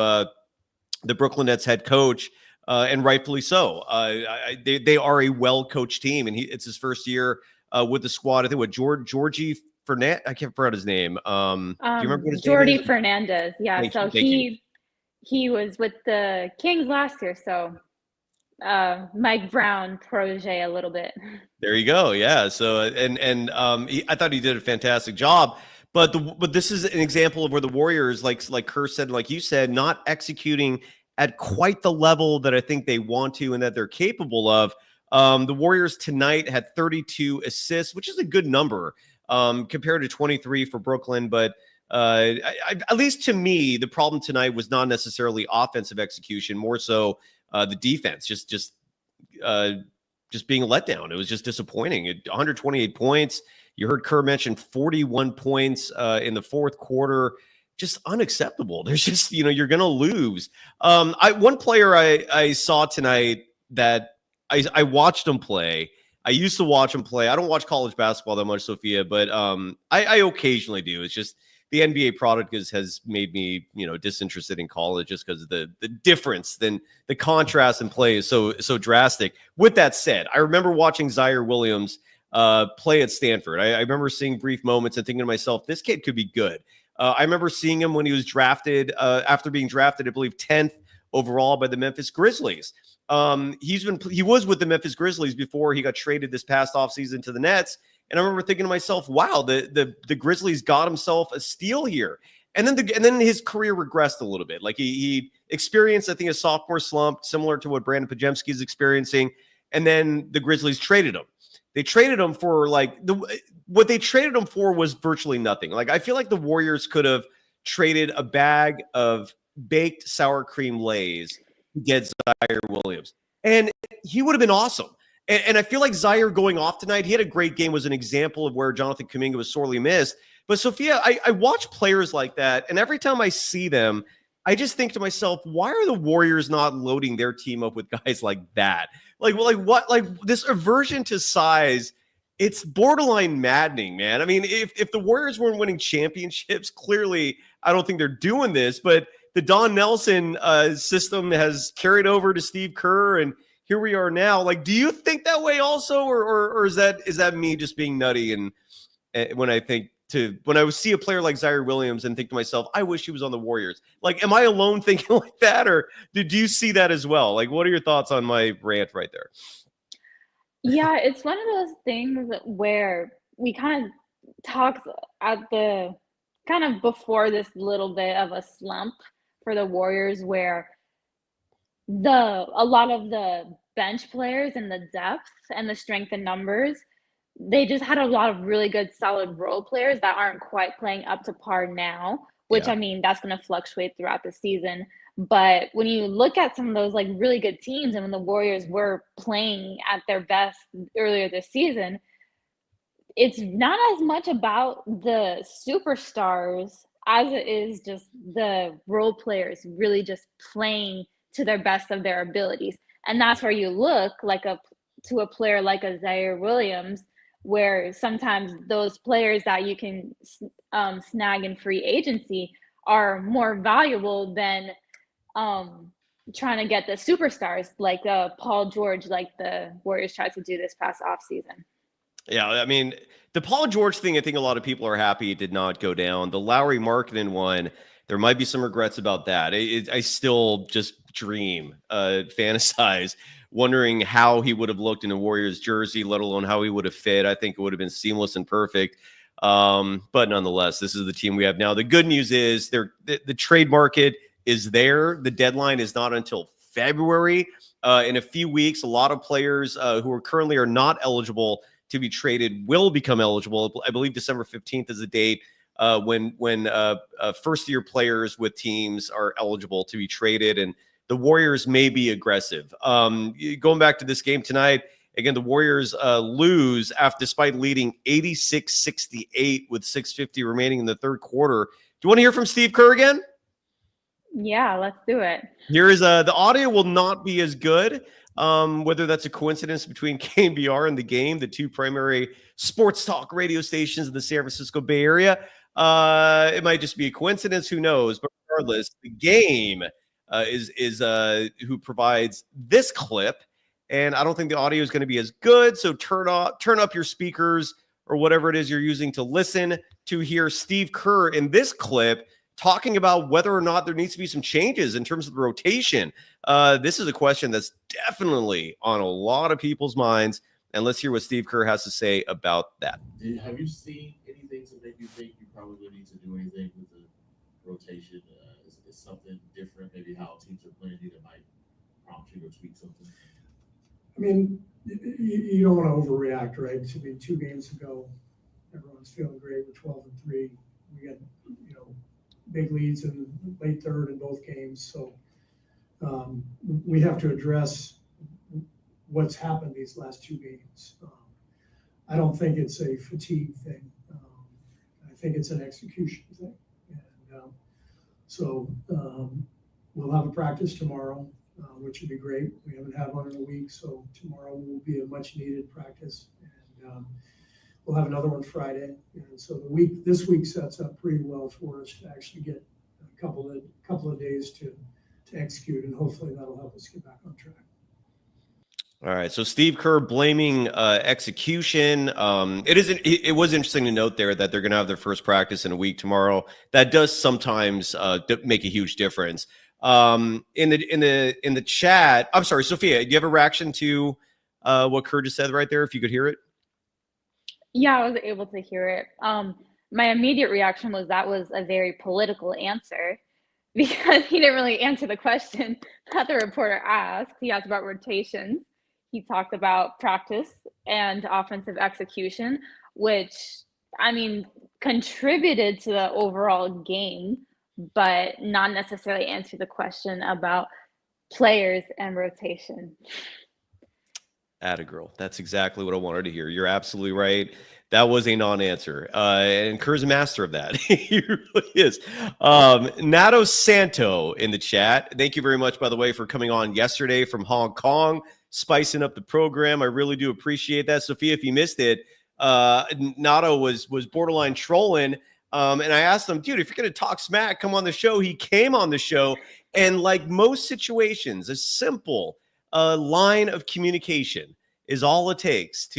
the Brooklyn Nets head coach, and rightfully so. They are a well-coached team, and it's his first year with the squad. I think Georgie Fernandez. I can't forget his name. Do you remember what his name Jordy is? Fernandez. Yeah, Thank so you. he was with the Kings last year, so Mike Brown protege a little bit. There you go. Yeah. So I thought he did a fantastic job. But this is an example of where the Warriors, like Kerr said, like you said, not executing at quite the level that I think they want to and that they're capable of. The Warriors tonight had 32 assists, which is a good number compared to 23 for Brooklyn. But at least to me, the problem tonight was not necessarily offensive execution, more so the defense, just being a letdown. It was just disappointing. 128 points. You heard Kerr mention 41 points in the fourth quarter. Just unacceptable. There's just, you're going to lose. One player I saw tonight that I watched him play. I used to watch him play. I don't watch college basketball that much, Sophia, but I occasionally do. It's just the NBA product has made me, disinterested in college just because of the difference. Then the contrast in play is so drastic. With that said, I remember watching Zaire Williams play at Stanford. I remember seeing brief moments and thinking to myself, this kid could be good. I remember seeing him when he was drafted, after being drafted, I believe 10th overall by the Memphis Grizzlies. He was with the Memphis Grizzlies before he got traded this past offseason to the Nets. And I remember thinking to myself, wow, the Grizzlies got himself a steal here. And then his career regressed a little bit. Like he experienced, I think, a sophomore slump similar to what Brandon Pajemski is experiencing. And then the Grizzlies traded him. They traded him for what they traded him for was virtually nothing. Like I feel like the Warriors could have traded a bag of baked sour cream Lays to get Zaire Williams, and he would have been awesome. And I feel like Zaire going off tonight, he had a great game, was an example of where Jonathan Kuminga was sorely missed. But Sophia, I watch players like that, and every time I see them, I just think to myself, why are the Warriors not loading their team up with guys like that? Like this aversion to size, it's borderline maddening, man. I mean, if the Warriors weren't winning championships, clearly I don't think they're doing this, but the Don Nelson system has carried over to Steve Kerr, and here we are now. Like, do you think that way also, or is that me just being nutty? And when I see a player like Zaire Williams and think to myself, I wish he was on the Warriors. Like, am I alone thinking like that, or do you see that as well? Like, what are your thoughts on my rant right there? Yeah, it's one of those things where we kind of talked at the kind of before this little bit of a slump for the Warriors, where a lot of the bench players and the depth and the strength in numbers, they just had a lot of really good solid role players that aren't quite playing up to par now, which Yeah. I mean, that's going to fluctuate throughout the season. But when you look at some of those like really good teams, and when the Warriors were playing at their best earlier this season, it's not as much about the superstars as it is just the role players really just playing to their best of their abilities. And that's where you look like to a player like a Zaire Williams, where sometimes those players that you can snag in free agency are more valuable than trying to get the superstars like Paul George, like the Warriors tried to do this past offseason. Yeah, I mean, the Paul George thing, I think a lot of people are happy it did not go down. The Lowry Markkanen one, there might be some regrets about that. I still just dream, fantasize, wondering how he would have looked in a Warriors jersey, let alone how he would have fit. I think it would have been seamless and perfect. But nonetheless, this is the team we have now. The good news is the trade market is there. The deadline is not until February. In a few weeks, a lot of players who are currently not eligible to be traded will become eligible. I believe December 15th is the date when first-year players with teams are eligible to be traded, and the Warriors may be aggressive. Going back to this game tonight, again, the Warriors lose despite leading 86-68 with 6:50 remaining in the third quarter. Do you want to hear from Steve Kerr again? Yeah, let's do it. Here is the audio will not be as good. Whether that's a coincidence between KNBR and the game, the two primary sports talk radio stations in the San Francisco Bay Area. It might just be a coincidence. Who knows? But regardless, the game is who provides this clip, and I don't think the audio is going to be as good. So turn up your speakers or whatever it is you're using to listen to hear Steve Kerr in this clip talking about whether or not there needs to be some changes in terms of the rotation. This is a question that's definitely on a lot of people's minds, and let's hear what Steve Kerr has to say about that. Have you seen anything to make you think you probably need to do anything with the rotation? Is something different, maybe how teams are playing you, that might prompt you to tweak something? I mean, you don't want to overreact, right? I mean, 2 games ago, everyone's feeling great. We're 12-3. We got, big leads in late third in both games. So we have to address what's happened these last 2 games. I don't think it's a fatigue thing. I think it's an execution thing. And so we'll have a practice tomorrow, which would be great. We haven't had one in a week, so tomorrow will be a much needed practice. And we'll have another one Friday, and so this week sets up pretty well for us to actually get a couple of days to execute, and hopefully that'll help us get back on track. All right, so Steve Kerr blaming execution. It was interesting to note there that they're going to have their first practice in a week tomorrow. That does sometimes make a huge difference. In the chat, I'm sorry, Sophia, do you have a reaction to what Kerr just said right there? If you could hear it. Yeah, I was able to hear it. My immediate reaction was that was a very political answer because he didn't really answer the question that the reporter asked. He asked about rotations. He talked about practice and offensive execution, which, I mean, contributed to the overall game, but not necessarily answer the question about players and rotation. Atta girl. That's exactly what I wanted to hear. You're absolutely right. That was a non-answer. And Kerr's a master of that. He really is. Nato Santo in the chat. Thank you very much, by the way, for coming on yesterday from Hong Kong, spicing up the program. I really do appreciate that. Sophia, if you missed it, Nato was borderline trolling. And I asked him, dude, if you're going to talk smack, come on the show. He came on the show. And like most situations, a simple line of communication is all it takes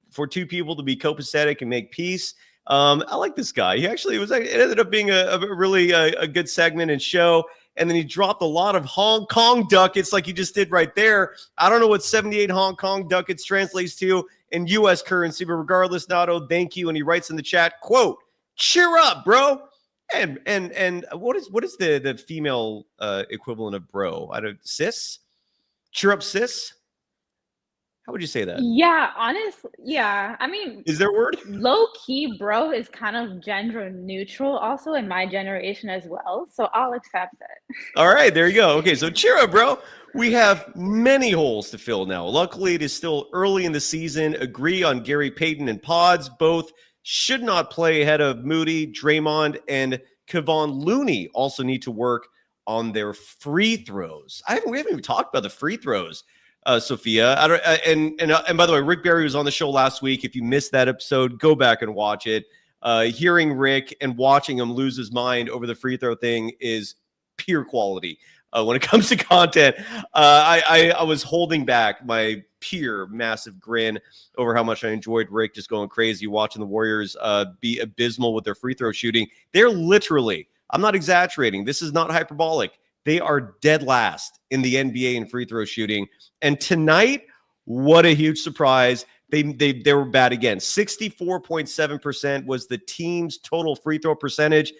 for two people to be copacetic and make peace. I like this guy. He actually it ended up being a really a good segment and show. And then he dropped a lot of Hong Kong ducats like he just did right there. I don't know what 78 Hong Kong ducats translates to in U.S. currency, but regardless, Nato, thank you. And he writes in the chat, quote, cheer up, bro. And what is the female equivalent of bro? Sis? Cheer up, sis? How would you say that? Yeah, yeah. I mean, Is there a word? low key, bro, is kind of gender neutral also in my generation as well. So I'll accept it. All right, there you go. Okay, so cheer up, bro. We have many holes to fill now. Luckily, it is still early in the season. Agree on Gary Payton and Pods. Both should not play ahead of Moody, Draymond, and Kevon Looney. Also need to work on their free throws. We haven't even talked about the free throws, Sophia. I don't, and by the way, Rick Barry was on the show last week. If you missed that episode, go back and watch it. Hearing Rick and watching him lose his mind over the free throw thing is pure quality. When it comes to content, I was holding back my pure massive grin over how much I enjoyed Rick just going crazy watching the Warriors be abysmal with their free throw shooting. They're literally, I'm not exaggerating, this is not hyperbolic, they are dead last in the NBA in free throw shooting. And tonight, what a huge surprise. They were bad again. 64.7% was the team's total free throw percentage.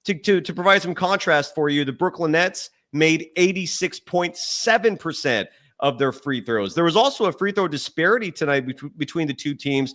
To provide some contrast for you, the Brooklyn Nets made 86.7% of their free throws. There was also a free throw disparity tonight between the two teams.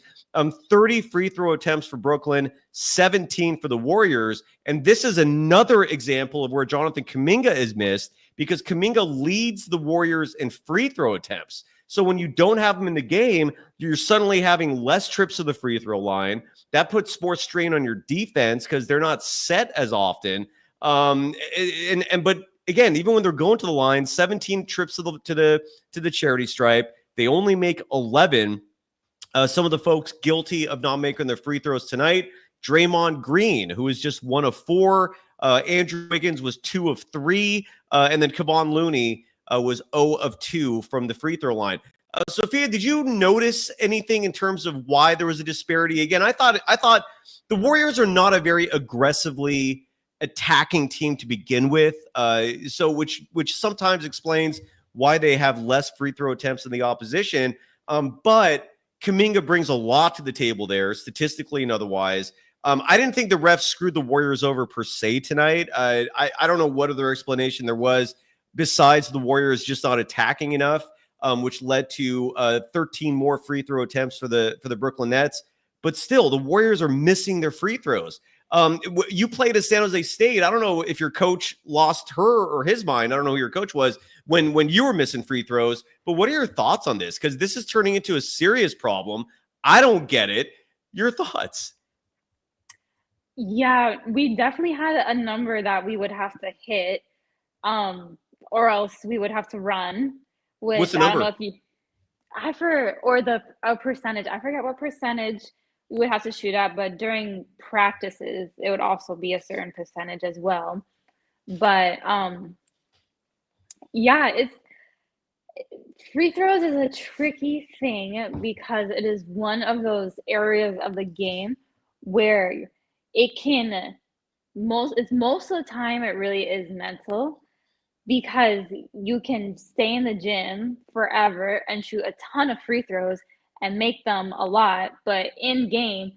30 free throw attempts for Brooklyn, 17 for the Warriors. And this is another example of where Jonathan Kuminga is missed because Kuminga leads the Warriors in free throw attempts. So when you don't have him in the game, you're suddenly having less trips to the free throw line. That puts more strain on your defense because they're not set as often. But again, even when they're going to the line, 17 trips to the charity stripe, they only make 11. Some of the folks guilty of not making their free throws tonight: Draymond Green, who is just 1 of 4. Andrew Wiggins was 2 of 3, and then Kevon Looney was 0 of 2 from the free throw line. Sophia, did you notice anything in terms of why there was a disparity? Again, I thought the Warriors are not a very aggressively attacking team to begin with, so which sometimes explains why they have less free throw attempts than the opposition. But Kuminga brings a lot to the table there, statistically and otherwise. I didn't think the refs screwed the Warriors over per se tonight. I don't know what other explanation there was besides the Warriors just not attacking enough, which led to 13 more free throw attempts for the Brooklyn Nets. But still, the Warriors are missing their free throws. You played at San Jose State. I don't know if your coach lost her or his mind. I don't know who your coach was when you were missing free throws. But what are your thoughts on this? Because this is turning into a serious problem. I don't get it. Your thoughts? Yeah, we definitely had a number that we would have to hit, or else we would have to run. What's the I don't number? know if you, a percentage. I forget what percentage we would have to shoot at, but during practices, it would also be a certain percentage as well. But yeah, free throws is a tricky thing because it is one of those areas of the game where it can most of the time it really is mental, because you can stay in the gym forever and shoot a ton of free throws and make them a lot, but in game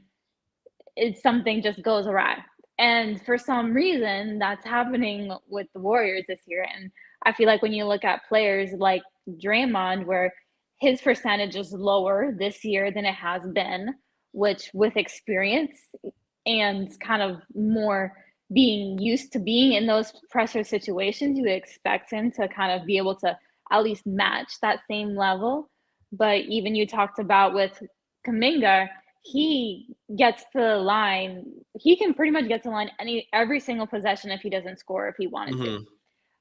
something just goes awry. And for some reason that's happening with the Warriors this year. And I feel like when you look at players like Draymond, where his percentage is lower this year than it has been, which with experience and kind of more being used to being in those pressure situations, you would expect him to kind of be able to at least match that same level. But even you talked about with Kuminga, he gets to the line. He can pretty much get to the line every single possession if he doesn't score, if he wanted to.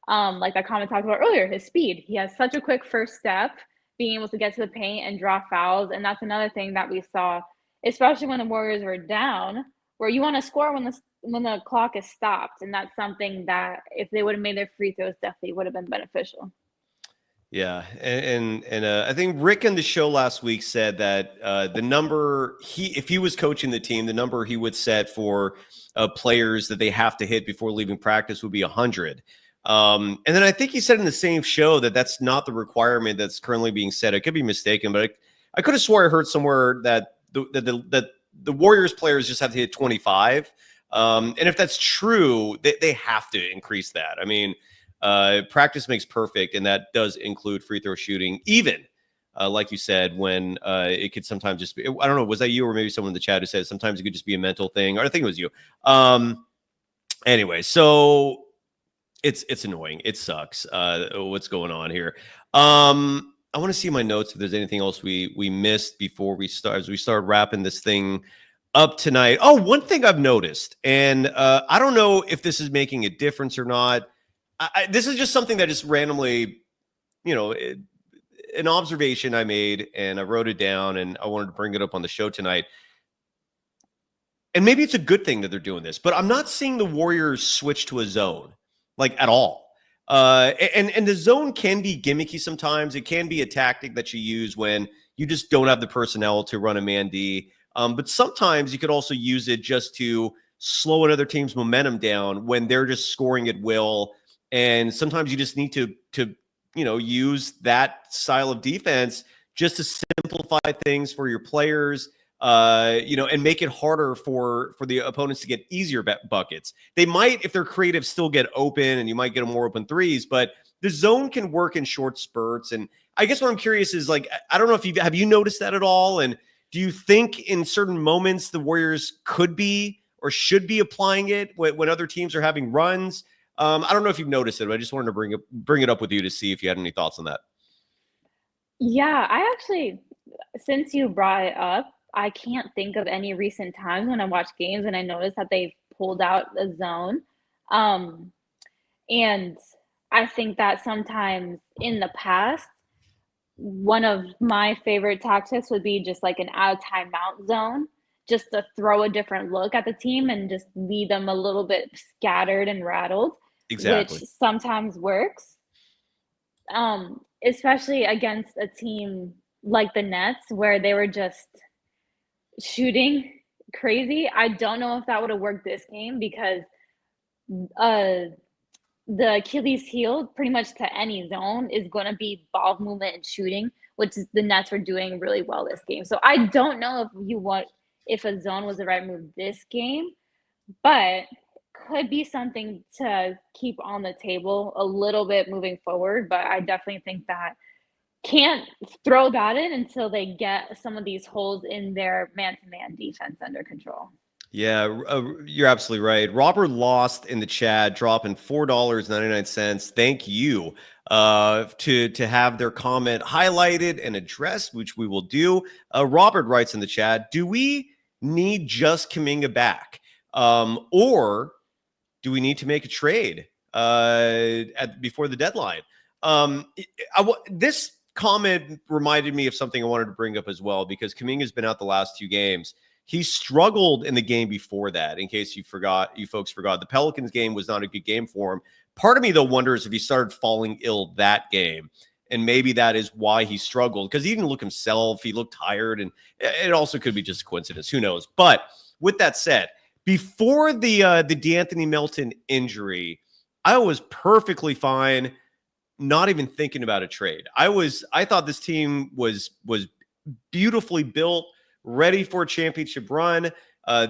Like that comment talked about earlier, his speed. He has such a quick first step, being able to get to the paint and draw fouls. And that's another thing that we saw, especially when the Warriors were down, where you want to score when the clock is stopped. And that's something that if they would have made their free throws, definitely would have been beneficial. Yeah, and I think Rick in the show last week said that the number if he was coaching the team, the number he would set for players that they have to hit before leaving practice would be 100. And then I think he said in the same show that that's not the requirement that's currently being set. I could be mistaken, but I could have swore I heard somewhere that the Warriors players just have to hit 25. And if that's true, they have to increase that. I mean, practice makes perfect, and that does include free throw shooting, even like you said, when it could sometimes just be, I don't know, was that you or maybe someone in the chat who said sometimes it could just be a mental thing? Or I think it was you. Anyway, so it's annoying. It sucks. What's going on here? I want to see my notes if there's anything else we missed before we start, as we start wrapping this thing up tonight. Oh, one thing I've noticed, and I don't know if this is making a difference or not. This is just something that just randomly, an observation I made, and I wrote it down, and I wanted to bring it up on the show tonight. And maybe it's a good thing that they're doing this, but I'm not seeing the Warriors switch to a zone, like, at all. And the zone can be gimmicky sometimes. It can be a tactic that you use when you just don't have the personnel to run a man D. But sometimes you could also use it just to slow another team's momentum down when they're just scoring at will. And sometimes you just need to use that style of defense just to simplify things for your players, and make it harder for the opponents to get easier buckets. They might, if they're creative, still get open, and you might get them more open threes, but the zone can work in short spurts. And I guess what I'm curious is, like, I don't know if have you noticed that at all? And do you think in certain moments the Warriors could be or should be applying it when other teams are having runs? I don't know if you've noticed it, but I just wanted to bring it up with you to see if you had any thoughts on that. Yeah, I actually, since you brought it up, I can't think of any recent times when I watch games and I noticed that they've pulled out a zone. And I think that sometimes in the past, one of my favorite tactics would be just like an out of timeout zone, just to throw a different look at the team and just leave them a little bit scattered and rattled, Exactly. which sometimes works. Especially against a team like the Nets, where they were just shooting crazy. I don't know if that would have worked this game, because the Achilles heel pretty much to any zone is going to be ball movement and shooting, which is the Nets were doing really well this game. So I don't know if a zone was the right move this game, but could be something to keep on the table a little bit moving forward. But I definitely think that can't throw that in until they get some of these holes in their man-to-man defense under control. Yeah, you're absolutely right. Robert Lost in the chat dropping $4.99. Thank you to have their comment highlighted and addressed, which we will do. Robert writes in the chat, do we need just Kuminga back? Or do we need to make a trade before the deadline? This comment reminded me of something I wanted to bring up as well, because Kuminga's been out the last 2 games. He struggled in the game before that. In case you folks forgot, the Pelicans game was not a good game for him. Part of me, though, wonders if he started falling ill that game, and maybe that is why he struggled, because he didn't look himself. He looked tired, and it also could be just a coincidence. Who knows? But with that said, before the DeAnthony Melton injury, I was perfectly fine not even thinking about a trade. I thought this team was beautifully built, ready for a championship run.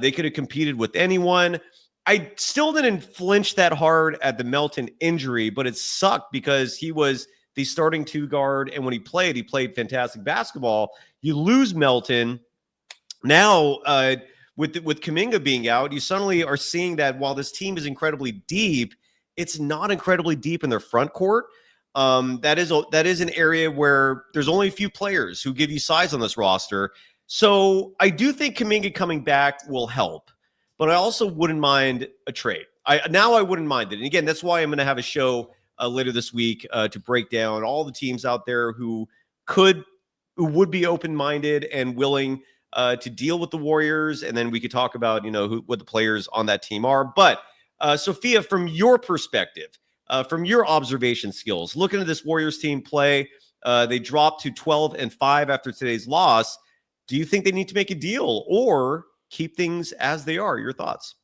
They could have competed with anyone. I still didn't flinch that hard at the Melton injury, but it sucked because he was the starting 2 guard, and when he played fantastic basketball. You lose Melton. Now, with Kuminga being out, you suddenly are seeing that while this team is incredibly deep, it's not incredibly deep in their front court. That is an area where there's only a few players who give you size on this roster. So I do think Kuminga coming back will help, but I also wouldn't mind a trade. I wouldn't mind it. And again, that's why I'm going to have a show later this week to break down all the teams out there who would be open-minded and willing to deal with the Warriors. And then we could talk about, what the players on that team are. But Sophia, from your perspective, from your observation skills, looking at this Warriors team play, they dropped to 12-5 after today's loss. Do you think they need to make a deal or keep things as they are? Your thoughts?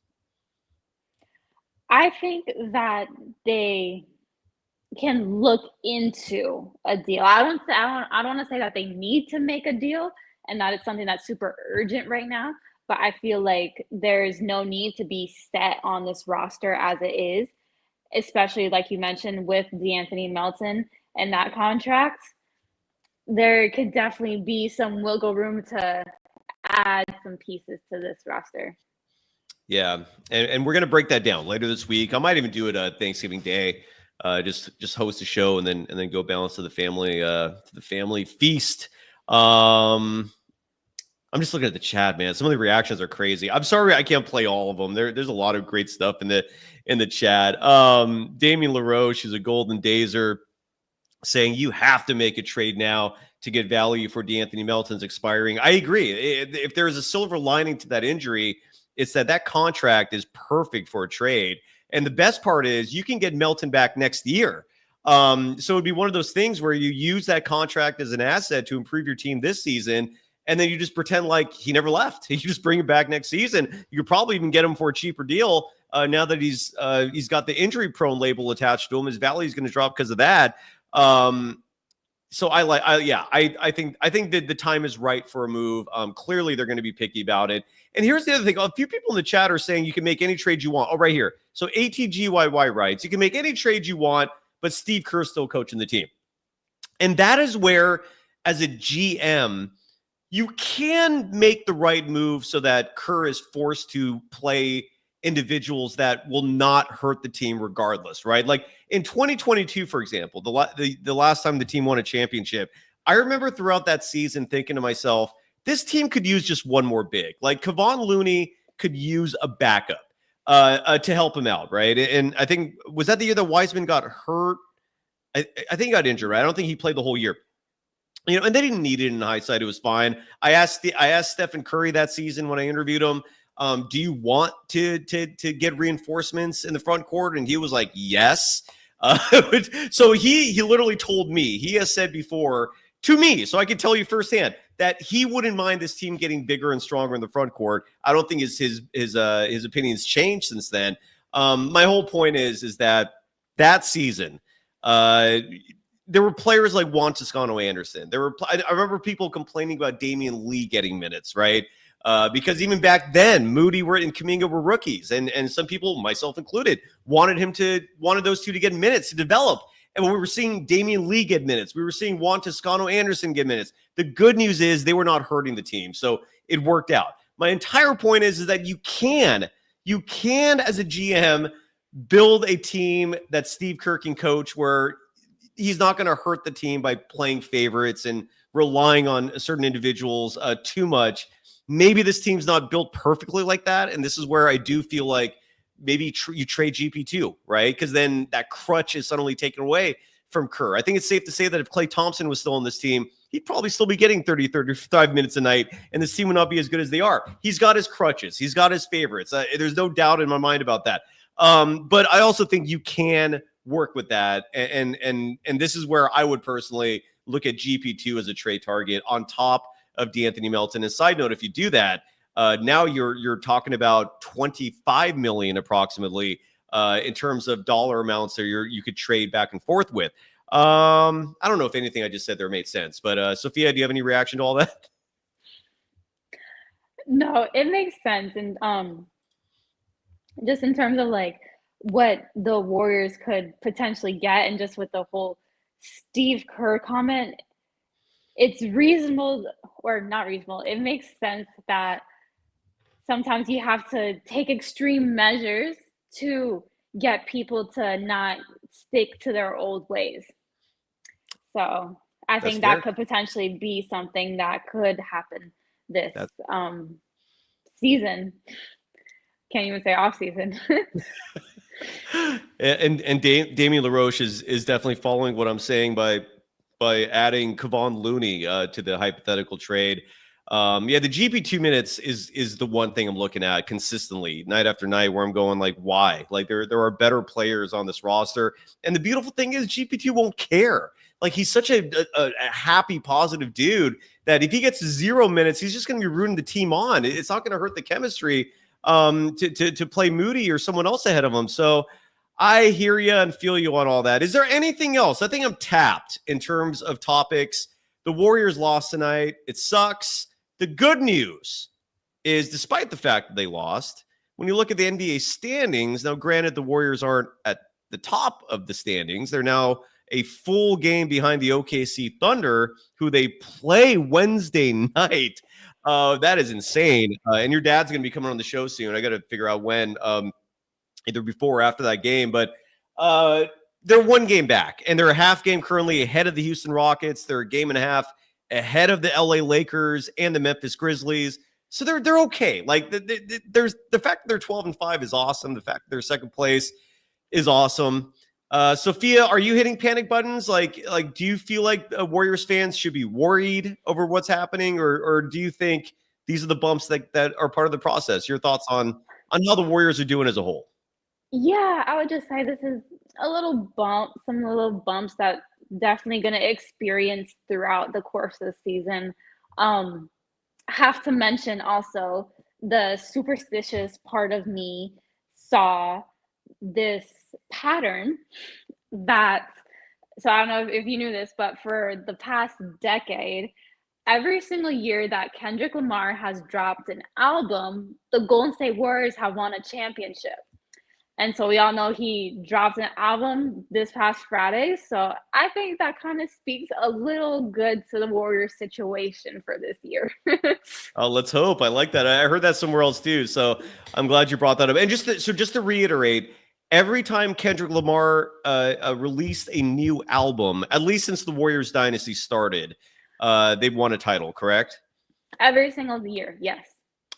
I think that they can look into a deal. I don't want to say that they need to make a deal and that it's something that's super urgent right now, but I feel like there's no need to be set on this roster as it is, especially like you mentioned with DeAnthony Melton and that contract. there could definitely be some wiggle room to add some pieces to this roster. Yeah, and we're gonna break that down later this week. I might even do it Thanksgiving Day. Just host a show and then go balance to the family feast. I'm just looking at the chat, man. Some of the reactions are crazy. I'm sorry I can't play all of them. There's a lot of great stuff in the chat. Damien LaRoche is a Golden Dazer saying you have to make a trade now to get value for DeAnthony Melton's expiring. I agree. If there is a silver lining to that injury, it's that contract is perfect for a trade. And the best part is you can get Melton back next year. So it'd be one of those things where you use that contract as an asset to improve your team this season, and then you just pretend like he never left. You just bring him back next season. You could probably even get him for a cheaper deal now that he's got the injury-prone label attached to him. His value is going to drop because of that. So I think that the time is right for a move. Clearly, they're going to be picky about it. And here's the other thing. A few people in the chat are saying you can make any trade you want. Oh, right here. So ATGYY writes, you can make any trade you want, but Steve Kerr still coaching the team. And that is where, as a GM, you can make the right move so that Kerr is forced to play individuals that will not hurt the team regardless, right? Like in 2022, for example, the last time the team won a championship, I remember throughout that season thinking to myself, this team could use just one more big. Like Kevon Looney could use a backup to help him out, right? And I think, was that the year that Wiseman got hurt? I think he got injured, right? I don't think he played the whole year. And they didn't need it in hindsight. It was fine. I asked Stephen Curry that season when I interviewed him, do you want to get reinforcements in the front court? And he was like, yes. So he literally told me, he has said before to me, so I can tell you firsthand, that he wouldn't mind this team getting bigger and stronger in the front court. I don't think his opinions changed since then. My whole point is that season, there were players like Juan Toscano-Anderson. I remember people complaining about Damian Lee getting minutes, right? Because even back then, Moody and Kuminga were rookies, and some people, myself included, wanted those two to get minutes to develop. And when we were seeing Damian Lee get minutes, we were seeing Juan Toscano-Anderson get minutes. The good news is they were not hurting the team, so it worked out. My entire point is that you can as a GM build a team that Steve Kerr can coach where he's not going to hurt the team by playing favorites and relying on certain individuals too much. Maybe this team's not built perfectly like that, and this is where I do feel like maybe you trade GP2, right? Because then that crutch is suddenly taken away from Kerr. I think it's safe to say that if Klay Thompson was still on this team, he'd probably still be getting 30, 35 minutes a night, and this team would not be as good as they are. He's got his crutches. He's got his favorites. There's no doubt in my mind about that. But I also think you can work with that, and this is where I would personally look at GP2 as a trade target on top of DeAnthony Melton. And side note, if you do that, now you're talking about $25 million approximately in terms of dollar amounts that you could trade back and forth with. I don't know if anything I just said there made sense, but Sophia, do you have any reaction to all that? No, it makes sense. And just in terms of like what the Warriors could potentially get, and just with the whole Steve Kerr comment, it's reasonable, or not reasonable. It makes sense that sometimes you have to take extreme measures to get people to not stick to their old ways. So I think that could potentially be something that could happen this season. Can't even say off season. and Damien LaRoche is definitely following what I'm saying by adding Kevon Looney to the hypothetical trade. The GP2 minutes is the one thing I'm looking at consistently night after night, where I'm going like, why? Like there are better players on this roster. And the beautiful thing is GP2 won't care. Like he's such a happy, positive dude that if he gets 0 minutes, he's just going to be rooting the team on. It's not going to hurt the chemistry to play Moody or someone else ahead of him. So I hear you and feel you on all that. Is there anything else? I think I'm tapped in terms of topics. The Warriors lost tonight. It sucks. The good news is, despite the fact that they lost, when you look at the NBA standings, now granted the Warriors aren't at the top of the standings. They're now a full game behind the OKC Thunder, who they play Wednesday night. That is insane. And your dad's going to be coming on the show soon. I got to figure out when, either before or after that game. But they're one game back, and they're a half game currently ahead of the Houston Rockets. They're a game and a half ahead of the LA Lakers and the Memphis Grizzlies. So they're okay. Like there's the fact that they're 12-5 is awesome. The fact that they're second place is awesome. Sophia, are you hitting panic buttons? Like, do you feel like Warriors fans should be worried over what's happening, or do you think these are the bumps that are part of the process? Your thoughts on how the Warriors are doing as a whole? Yeah, I would just say this is a little bump, some little bumps that definitely going to experience throughout the course of the season. Have to mention also the superstitious part of me saw this pattern that, so I don't know if you knew this, but for the past decade, every single year that Kendrick Lamar has dropped an album, the Golden State Warriors have won a championship. And so we all know he dropped an album this past Friday. So I think that kind of speaks a little good to the Warriors situation for this year. Let's hope. I like that. I heard that somewhere else too. So I'm glad you brought that up. And just to reiterate, every time Kendrick Lamar released a new album, at least since the Warriors dynasty started, they've won a title, correct? Every single year, yes.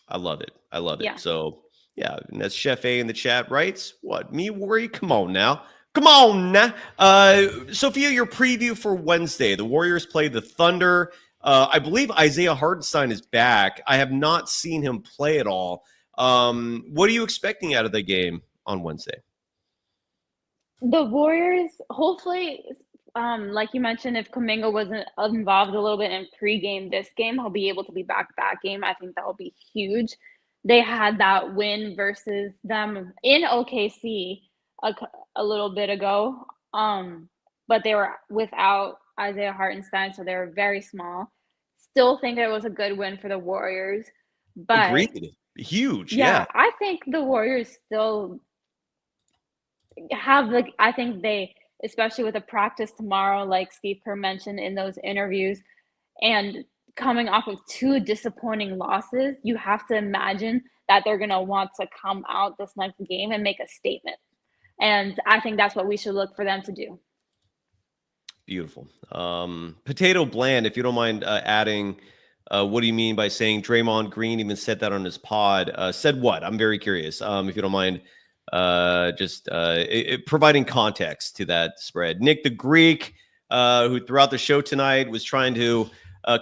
I love it. I love it. Yeah. So yeah, and that's Chef A in the chat writes, what, me worry? Come on now. Come on now. Sophia, your preview for Wednesday. The Warriors play the Thunder. I believe Isaiah Hartenstein is back. I have not seen him play at all. What are you expecting out of the game on Wednesday? The Warriors, hopefully, like you mentioned, if Kuminga wasn't involved a little bit in pregame this game, he'll be able to be back that game. I think that will be huge. They had that win versus them in OKC a little bit ago, but they were without Isaiah Hartenstein, so they were very small. Still think it was a good win for the Warriors. But agreed. Huge, yeah. I think the Warriors still have, like, I think they, especially with the practice tomorrow, like Steve Kerr mentioned in those interviews, and coming off of two disappointing losses, you have to imagine that they're going to want to come out this next game and make a statement. And I think that's what we should look for them to do. Beautiful. Potato Bland, if you don't mind adding, what do you mean by saying Draymond Green even said that on his pod? Said what? I'm very curious. If you don't mind providing context to that spread. Nick the Greek, who throughout the show tonight was trying to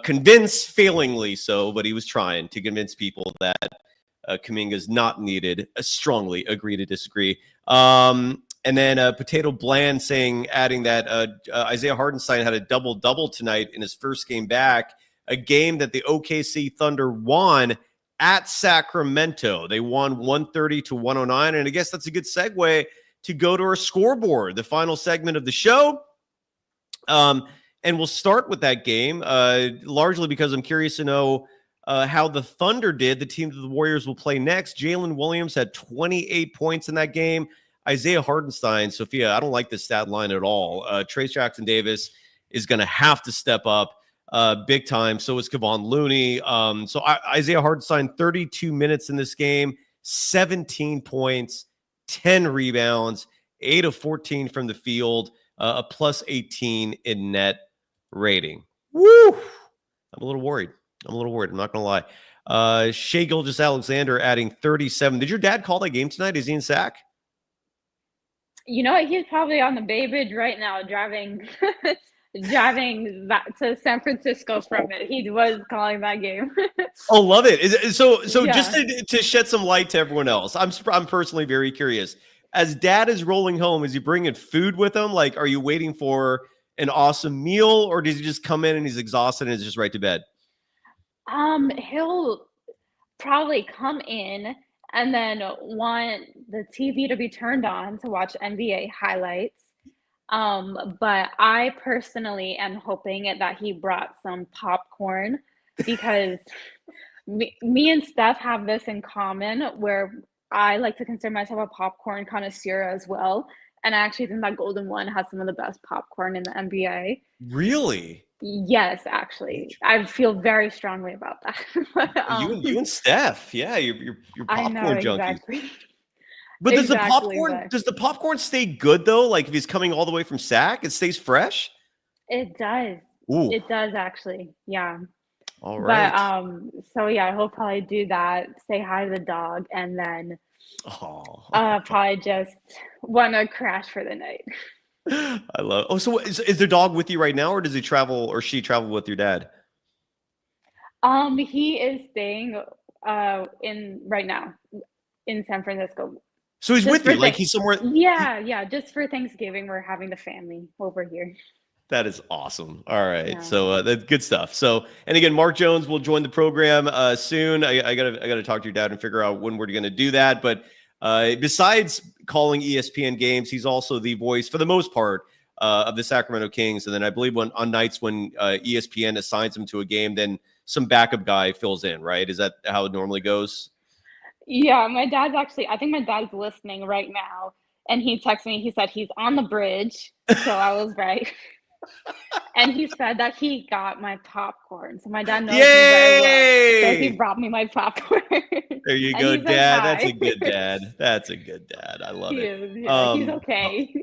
convince, failingly so, but he was trying to convince people that Kuminga is not needed. Strongly agree to disagree. And then Potato Bland adding that Isaiah Hartenstein had a double-double tonight in his first game back, a game that the OKC Thunder won at Sacramento. They won 130-109, and I guess that's a good segue to go to our scoreboard, the final segment of the show. And we'll start with that game, largely because I'm curious to know how the Thunder did, the team that the Warriors will play next. Jalen Williams had 28 points in that game. Isaiah Hartenstein, Sophia, I don't like this stat line at all. Trace Jackson-Davis is going to have to step up big time. So is Kevon Looney. Isaiah Hartenstein, 32 minutes in this game, 17 points, 10 rebounds, 8 of 14 from the field, a plus 18 in net rating. Woo! I'm a little worried. I'm not going to lie. Shai Gilgeous-Alexander adding 37. Did your dad call that game tonight? Is he in Sac? You know, he's probably on the Bay Bridge right now driving back to San Francisco from it. He was calling that game. Oh, love it. So Yeah. Just to shed some light to everyone else, I'm personally very curious. As dad is rolling home, is he bringing food with him? Like, are you waiting for an awesome meal, or does he just come in and he's exhausted and is just right to bed? He'll probably come in and then want the TV to be turned on to watch NBA highlights. But I personally am hoping that he brought some popcorn, because me and Steph have this in common, where I like to consider myself a popcorn connoisseur as well. And I actually think that Golden One has some of the best popcorn in the NBA. Really? Yes, actually. I feel very strongly about that. But, You and Steph, yeah, you're I know popcorn junkies. exactly. But Exactly, does the popcorn stay good though? Like if he's coming all the way from SAC, it stays fresh? It does. Ooh, It does actually. Yeah. all But right. so yeah, he'll probably do that, say hi to the dog, and then Oh, probably just wanna crash for the night. I love. Oh, so is the dog with you right now, or does he travel or she travel with your dad? He is staying in right now in San Francisco. So he's Just with for you, like he's somewhere. yeah, just for Thanksgiving, we're having the family over here. That is awesome. All right. Yeah. So that's good stuff. So, and again, Mark Jones will join the program soon. I gotta talk to your dad and figure out when we're going to do that. But besides calling ESPN games, he's also the voice for the most part of the Sacramento Kings. And then I believe on nights when ESPN assigns him to a game, then some backup guy fills in, right? Is that how it normally goes? Yeah, my dad's actually I think my dad's listening right now, and he texted me, he said he's on the bridge, so I was right. And he said that he got my popcorn, so my dad knows me very well. So he Yay! brought me my popcorn. There you And go, he said Dad. That's a hi. good dad. That's a good dad. I love He it. is, yeah, he's okay.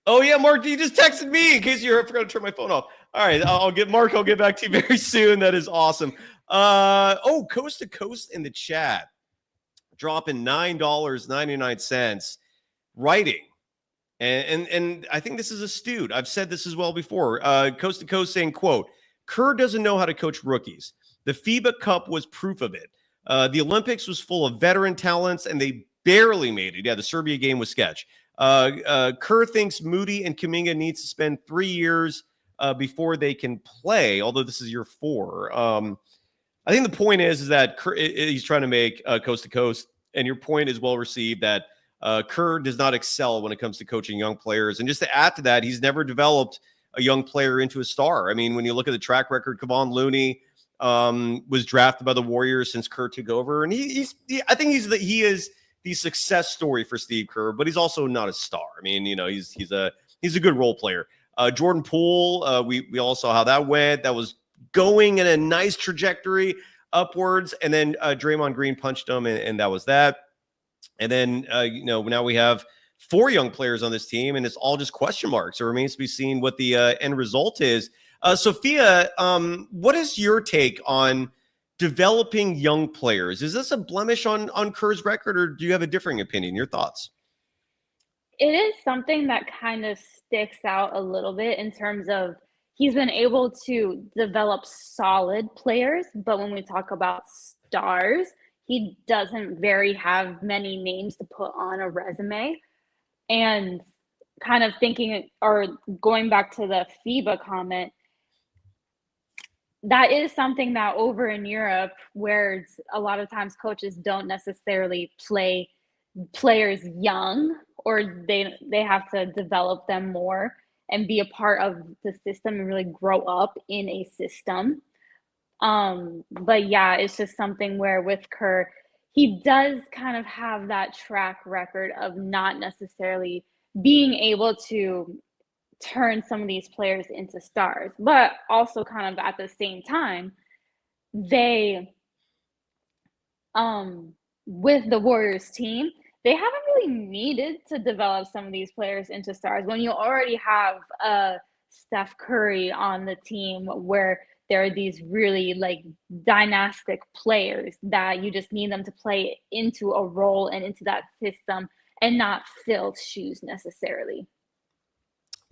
Oh yeah, Mark, you just texted me in case you forgot to turn my phone off. All right, I'll get back to you very soon. That is awesome. Coast to Coast in the chat, dropping $9.99, writing. And I think this is astute. I've said this as well before. Coast to Coast saying, quote, Kerr doesn't know how to coach rookies. The FIBA Cup was proof of it. The Olympics was full of veteran talents, and they barely made it. Yeah, the Serbia game was sketch. Kerr thinks Moody and Kuminga needs to spend 3 years before they can play, although this is year 4. I think the point is that Kerr, he's trying to make Coast to Coast, and your point is well received that Kerr does not excel when it comes to coaching young players. And just to add to that, he's never developed a young player into a star. I mean, when you look at the track record, Kevon Looney was drafted by the Warriors since Kerr took over. And I think he is the success story for Steve Kerr, but he's also not a star. I mean, you know, he's a good role player. Jordan Poole, we all saw how that went. That was going in a nice trajectory upwards. And then Draymond Green punched him, and that was that. And then, now we have 4 young players on this team, and it's all just question marks. It remains to be seen what the end result is. Sophia, what is your take on developing young players? Is this a blemish on Kerr's record, or do you have a differing opinion? Your thoughts? It is something that kind of sticks out a little bit in terms of he's been able to develop solid players, but when we talk about stars, he doesn't have many names to put on a resume. And kind of thinking or going back to the FIBA comment, that is something that over in Europe, where a lot of times coaches don't necessarily play players young, or they have to develop them more and be a part of the system and really grow up in a system. But yeah, it's just something where with Kerr, he does kind of have that track record of not necessarily being able to turn some of these players into stars, but also kind of at the same time, they, with the Warriors team, they haven't really needed to develop some of these players into stars when you already have Steph Curry on the team, where there are these really like dynastic players that you just need them to play into a role and into that system and not fill shoes necessarily.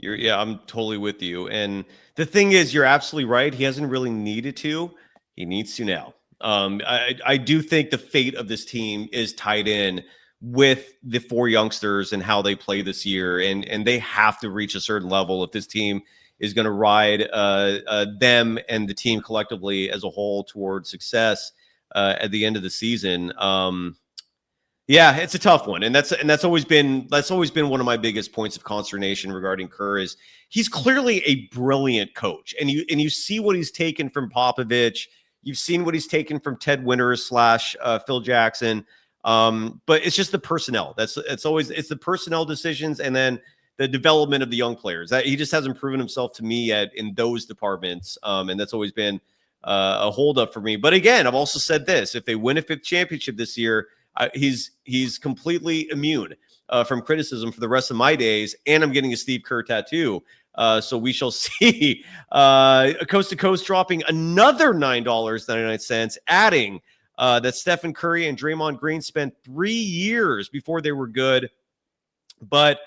I'm totally with you. And the thing is, you're absolutely right. He hasn't really needed to. He needs to now. I do think the fate of this team is tied in with the 4 youngsters and how they play this year. And they have to reach a certain level if this team is going to ride them and the team collectively as a whole towards success at the end of the season. Yeah, it's a tough one, and that's always been one of my biggest points of consternation regarding Kerr. Is he's clearly a brilliant coach, and you see what he's taken from Popovich. You've seen what he's taken from Ted Winters / Phil Jackson. But it's just the personnel. It's the personnel decisions and then the development of the young players. That he just hasn't proven himself to me yet in those departments. And that's always been a holdup for me. But again, I've also said this: if they win a 5th championship this year, he's completely immune from criticism for the rest of my days. And I'm getting a Steve Kerr tattoo. So we shall see. Coast to Coast dropping another $9.99, adding that Stephen Curry and Draymond Green spent 3 years before they were good. But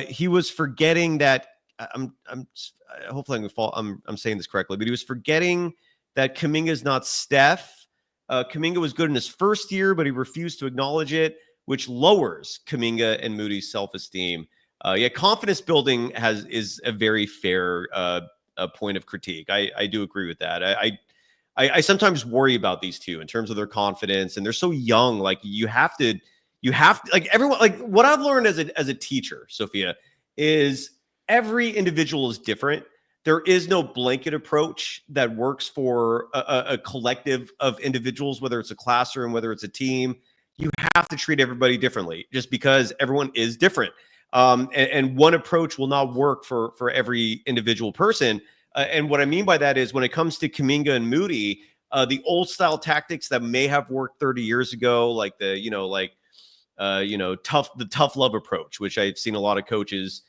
he was forgetting that hopefully I'm saying this correctly, but he was forgetting that Kuminga is not Steph. Kuminga was good in his first year, but he refused to acknowledge it, which lowers Kuminga and Moody's self-esteem. Confidence building is a very fair point of critique. I do agree with that. I sometimes worry about these two in terms of their confidence, and they're so young. Like you have to like everyone. Like what I've learned as a teacher, Sophia, is every individual is different. There is no blanket approach that works for a collective of individuals, whether it's a classroom, whether it's a team. You have to treat everybody differently just because everyone is different. And one approach will not work for every individual person. And what I mean by that is when it comes to Kuminga and Moody, the old style tactics that may have worked 30 years ago, like the tough love approach, which I've seen a lot of coaches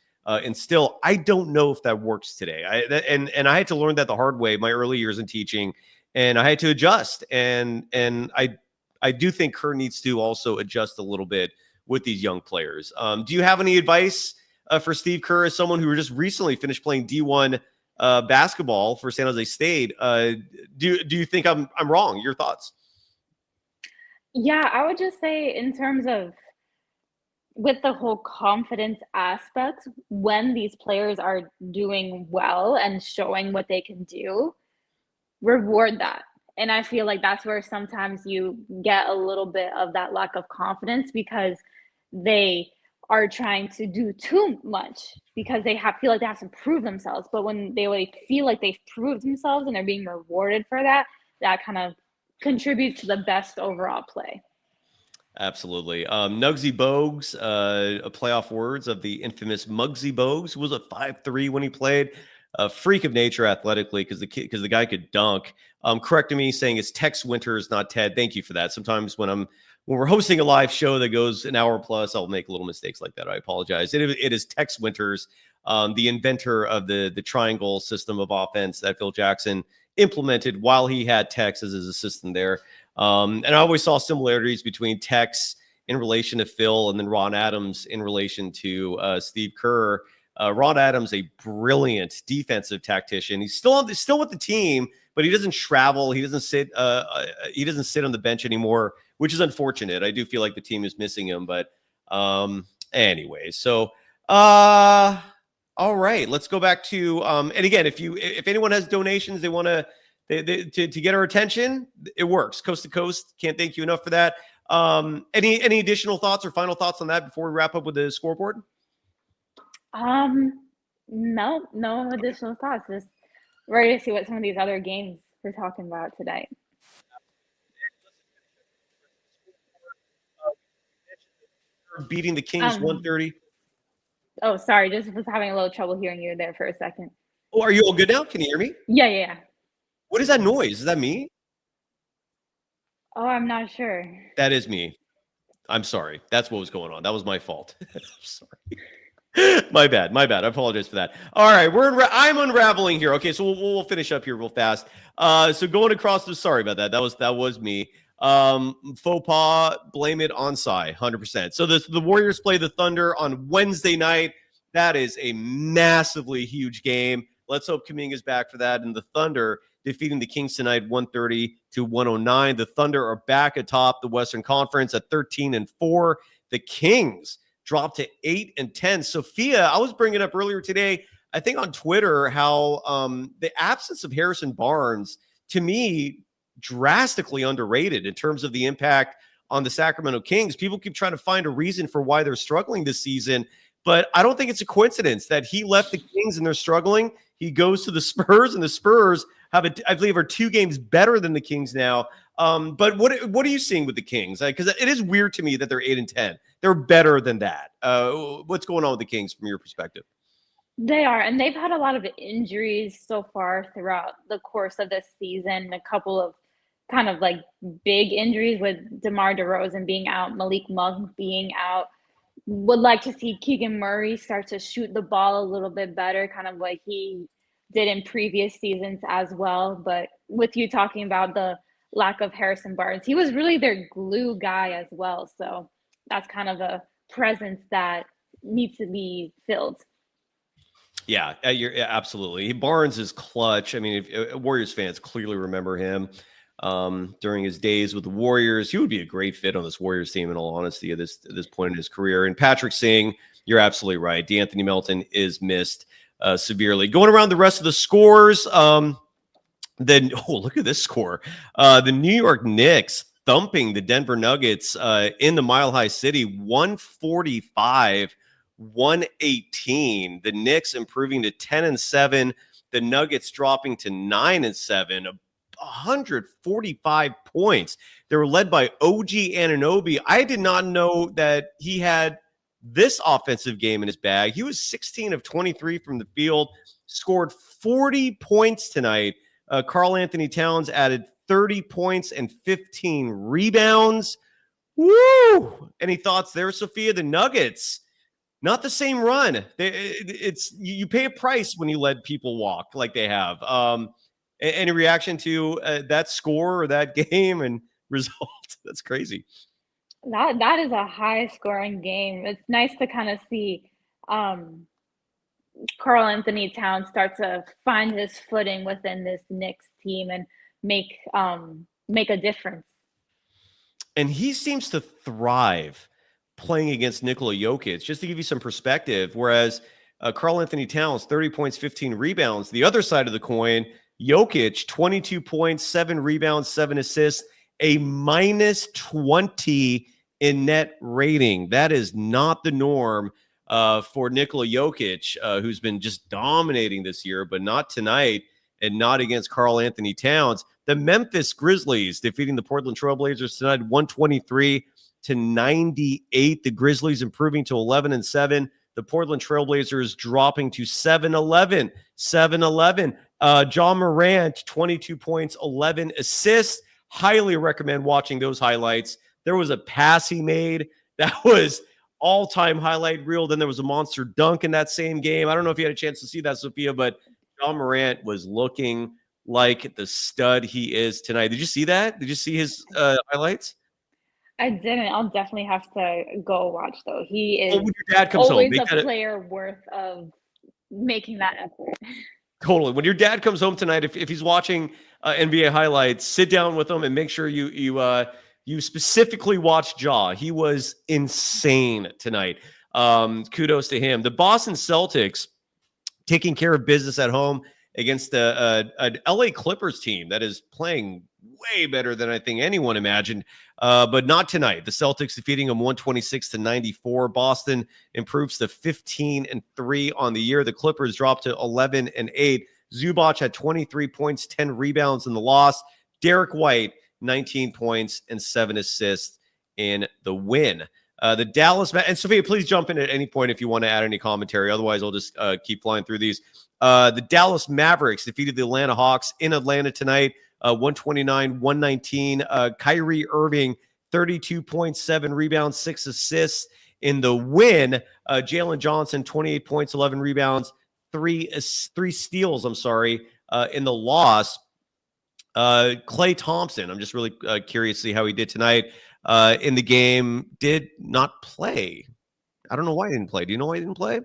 instill. I don't know if that works today. And I had to learn that the hard way my early years in teaching, and I had to adjust. And I do think Kerr needs to also adjust a little bit with these young players. Do you have any advice for Steve Kerr as someone who just recently finished playing D1 basketball for San Jose State? Do you think I'm wrong? Your thoughts? Yeah, I would just say in terms of with the whole confidence aspect, when these players are doing well and showing what they can do, reward that. And I feel like that's where sometimes you get a little bit of that lack of confidence because they are trying to do too much because they feel like they have to prove themselves. But when they feel like they've proved themselves and they're being rewarded for that, that kind of contributes to the best overall play. Absolutely. Nugsy Bogues, a playoff words of the infamous Muggsy Bogues, who was a 5'3" when he played. A freak of nature athletically because the guy could dunk. Correcting me, saying it's Tex Winters, not Ted. Thank you for that. Sometimes when we're hosting a live show that goes an hour plus, I'll make little mistakes like that. I apologize. It is Tex Winters, the inventor of the triangle system of offense that Phil Jackson implemented while he had Tex as his assistant there. And I always saw similarities between Tex in relation to Phil and then Ron Adams in relation to Steve Kerr. Ron Adams, a brilliant defensive tactician. He's still with the team, but he doesn't travel. He doesn't sit on the bench anymore, which is unfortunate. I do feel like the team is missing him. But anyway, so all right, let's go back to and again, if anyone has donations they want to get our attention, it works. Coast to Coast, can't thank you enough for that. Any additional thoughts or final thoughts on that before we wrap up with the scoreboard? No additional thoughts. Just ready to see what some of these other games we're talking about tonight. Beating the Kings 130. Oh, sorry, just was having a little trouble hearing you there for a second. Oh, are you all good now? Can you hear me? Yeah. What is that noise? Is that me? Oh, I'm not sure. That is me. I'm sorry. That's what was going on. That was my fault. I'm sorry. My bad. I apologize for that. All right, I'm unraveling here. Okay, so we'll finish up here real fast. So going across sorry about that. That was me. Faux pas, blame it on Cy, 100%. So the Warriors play the Thunder on Wednesday night. That is a massively huge game. Let's hope Kuminga's back for that. And the Thunder defeating the Kings tonight, 130-109. The Thunder are back atop the Western Conference at 13-4. The Kings dropped to 8-10. Sophia, I was bringing up earlier today, I think on Twitter, how the absence of Harrison Barnes, to me, drastically underrated in terms of the impact on the Sacramento Kings. People keep trying to find a reason for why they're struggling this season, but I don't think it's a coincidence that he left the Kings and they're struggling. He goes to the Spurs, and the Spurs I believe, are 2 games better than the Kings now. But what are you seeing with the Kings? Because it is weird to me that they're 8-10. They're better than that. What's going on with the Kings from your perspective? They are, and they've had a lot of injuries so far throughout the course of this season. A couple of kind of like big injuries with DeMar DeRozan being out, Malik Monk being out. Would like to see Keegan Murray start to shoot the ball a little bit better, kind of like he did in previous seasons as well. But with you talking about the lack of Harrison Barnes, he was really their glue guy as well. So that's kind of a presence that needs to be filled. Yeah, absolutely. Barnes is clutch. I mean, if Warriors fans clearly remember him during his days with the Warriors. He would be a great fit on this Warriors team, in all honesty, at this point in his career. And Patrick Singh, you're absolutely right. D'Anthony Melton is missed severely. Going around the rest of the scores, then look at this score. The New York Knicks thumping the Denver Nuggets in the Mile High City, 145-118. The Knicks improving to 10-7. The Nuggets dropping to 9-7. 145 points. They were led by OG Anunoby. I did not know that he had this offensive game in his bag. He was 16 of 23 from the field, scored 40 points tonight. Karl Anthony Towns added 30 points and 15 rebounds. Woo! Any thoughts there, Sophia? The Nuggets, not the same run. You pay a price when you let people walk like they have. Any reaction to that score or that game and result? That's crazy. That is a high scoring game. It's nice to kind of see Karl Anthony Towns start to find his footing within this Knicks team and make a difference. And he seems to thrive playing against Nikola Jokic. Just to give you some perspective, whereas Karl Anthony Towns, 30 points, 15 rebounds. The other side of the coin, Jokic, 22 points, 7 rebounds, 7 assists, a -20 in net rating. That is not the norm for Nikola Jokic, who's been just dominating this year, but not tonight and not against Karl Anthony Towns. The Memphis Grizzlies defeating the Portland Trailblazers tonight, 123-98. The Grizzlies improving to 11-7. The Portland Trailblazers dropping to 7-11. 7-11. John Morant, 22 points, 11 assists. Highly recommend watching those highlights. There was a pass he made that was all-time highlight reel. Then there was a monster dunk in that same game. I don't know if you had a chance to see that, Sophia, but John Morant was looking like the stud he is tonight. Did you see that? Did you see his highlights? I didn't. I'll definitely have to go watch, though. He is when your dad comes always home, a player worth of making that effort. Totally. When your dad comes home tonight, if he's watching NBA highlights, sit down with him and make sure you specifically watch Ja. He was insane tonight. Kudos to him. The Boston Celtics taking care of business at home against an LA Clippers team that is playing way better than I think anyone imagined, but not tonight. The Celtics defeating them 126-94. Boston improves to 15-3 on the year. The Clippers dropped to 11-8. Zubac had 23 points, 10 rebounds in the loss. Derek White, 19 points and 7 assists in the win. The Dallas, and Sophia, please jump in at any point if you want to add any commentary. Otherwise, I'll just keep flying through these. The Dallas Mavericks defeated the Atlanta Hawks in Atlanta tonight, 129-119. Kyrie Irving, 32.7 rebounds, 6 assists in the win. Jalen Johnson, 28 points, 11 rebounds, 3 steals, in the loss. Klay Thompson, I'm just really curious to see how he did tonight in the game. Did not play. I don't know why he didn't play. Do you know why he didn't play?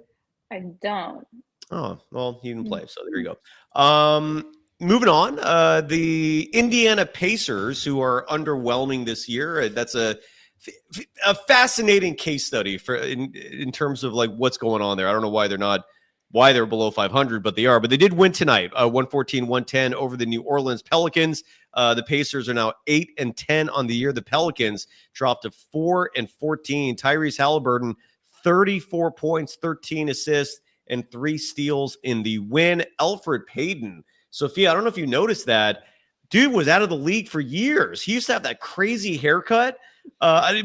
I don't. Oh, well, he didn't play. So there you go. Moving on, the Indiana Pacers, who are underwhelming this year. That's a fascinating case study for in terms of like what's going on there. I don't know why they're below 500, but they are. But they did win tonight, 114-110 over the New Orleans Pelicans. The Pacers are now 8-10 on the year. The Pelicans dropped to 4-14. Tyrese Halliburton, 34 points, 13 assists, and 3 steals in the win. Elfrid Payton, Sophia, I don't know if you noticed that. Dude was out of the league for years. He used to have that crazy haircut,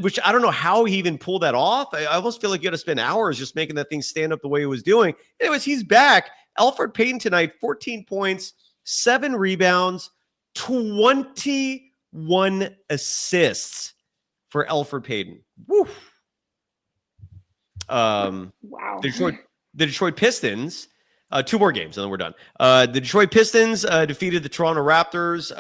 which I don't know how he even pulled that off. I almost feel like you had to spend hours just making that thing stand up the way he was doing. Anyways, he's back. Elfrid Payton tonight, 14 points, 7 rebounds, 21 assists for Elfrid Payton. Woo. Wow. The Detroit Pistons, 2 more games, and then we're done. The Detroit Pistons defeated the Toronto Raptors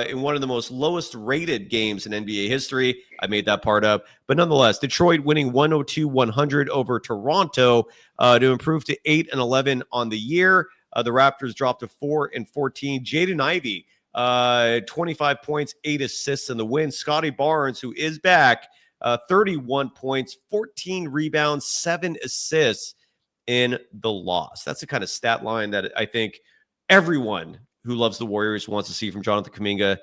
in one of the most lowest rated games in NBA history. I made that part up. But nonetheless, Detroit winning 102-100 over Toronto to improve to 8-11 on the year. The Raptors dropped to 4-14. Jaden Ivey, 25 points, 8 assists in the win. Scotty Barnes, who is back, 31 points, 14 rebounds, 7 assists in the loss. That's the kind of stat line that I think everyone who loves the Warriors wants to see from Jonathan Kuminga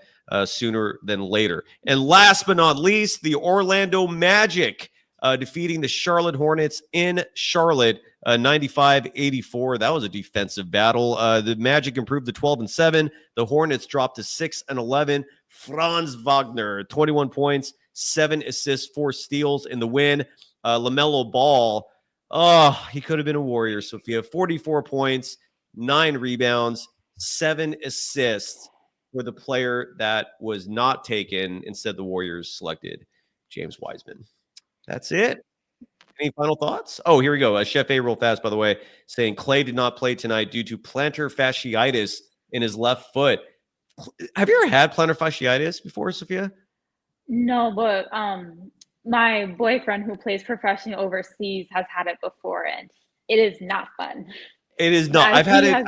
sooner than later. And last but not least, the Orlando Magic defeating the Charlotte Hornets in Charlotte, 95-84. That was a defensive battle. The Magic improved to 12-7. The Hornets dropped to 6-11. Franz Wagner, 21 points, 7 assists, 4 steals in the win. LaMelo Ball, he could have been a Warrior, Sophia. 44 points, 9 rebounds, 7 assists for the player that was not taken. Instead, the Warriors selected James Wiseman. That's it. Any final thoughts? Oh, here we go. Chef A real fast, by the way, saying Clay did not play tonight due to plantar fasciitis in his left foot. Have you ever had plantar fasciitis before, Sophia? No, but my boyfriend who plays professionally overseas has had it before, and it is not fun. It is not. I've had it.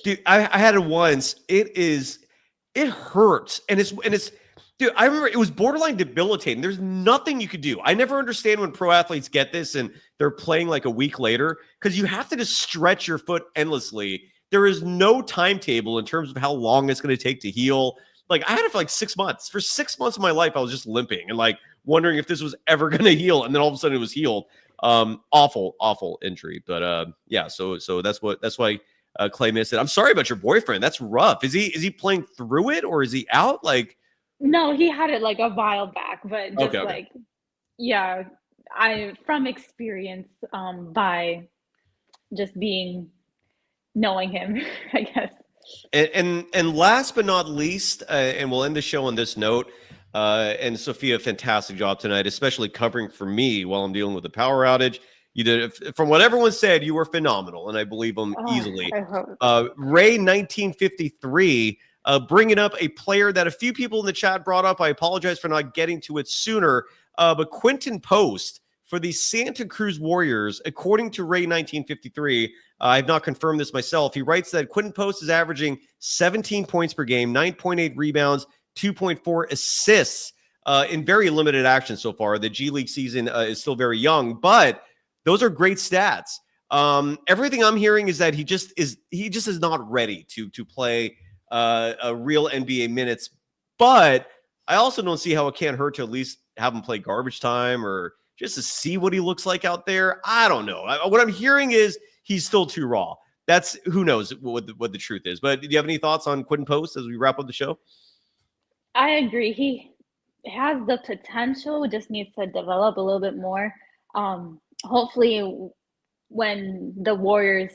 Dude, I had it once. It hurts, and it's. Dude, I remember it was borderline debilitating. There's nothing you could do. I never understand when pro athletes get this and they're playing like a week later, because you have to just stretch your foot endlessly. There is no timetable in terms of how long it's going to take to heal. Like, I had it for like 6 months. For 6 months of my life, I was just limping and like wondering if this was ever going to heal. And then all of a sudden it was healed. Awful injury. But yeah, so that's why Clay missed it. I'm sorry about your boyfriend. That's rough. Is he playing through it, or is he out? Like, no, he had it like a while back, but just like, yeah, I from experience, by just knowing him, I guess. And last but not least, and we'll end the show on this note. And Sophia, fantastic job tonight, especially covering for me while I'm dealing with the power outage. You did, from what everyone said, you were phenomenal, and I believe them easily. Ray 1953. Bringing up a player that a few people in the chat brought up. I apologize for not getting to it sooner. But Quinton Post for the Santa Cruz Warriors, according to Ray 1953, I have not confirmed this myself. He writes that Quinton Post is averaging 17 points per game, 9.8 rebounds, 2.4 assists in very limited action so far. The G League season is still very young, but those are great stats. Everything I'm hearing is that he just is not ready to play a real NBA minutes, but I also don't see how it can't hurt to at least have him play garbage time or just to see what he looks like out there. I don't know. What I'm hearing is he's still too raw. That's, who knows what the truth is. But do you have any thoughts on Quinton Post as we wrap up the show? I agree. He has the potential, just needs to develop a little bit more. Hopefully when the Warriors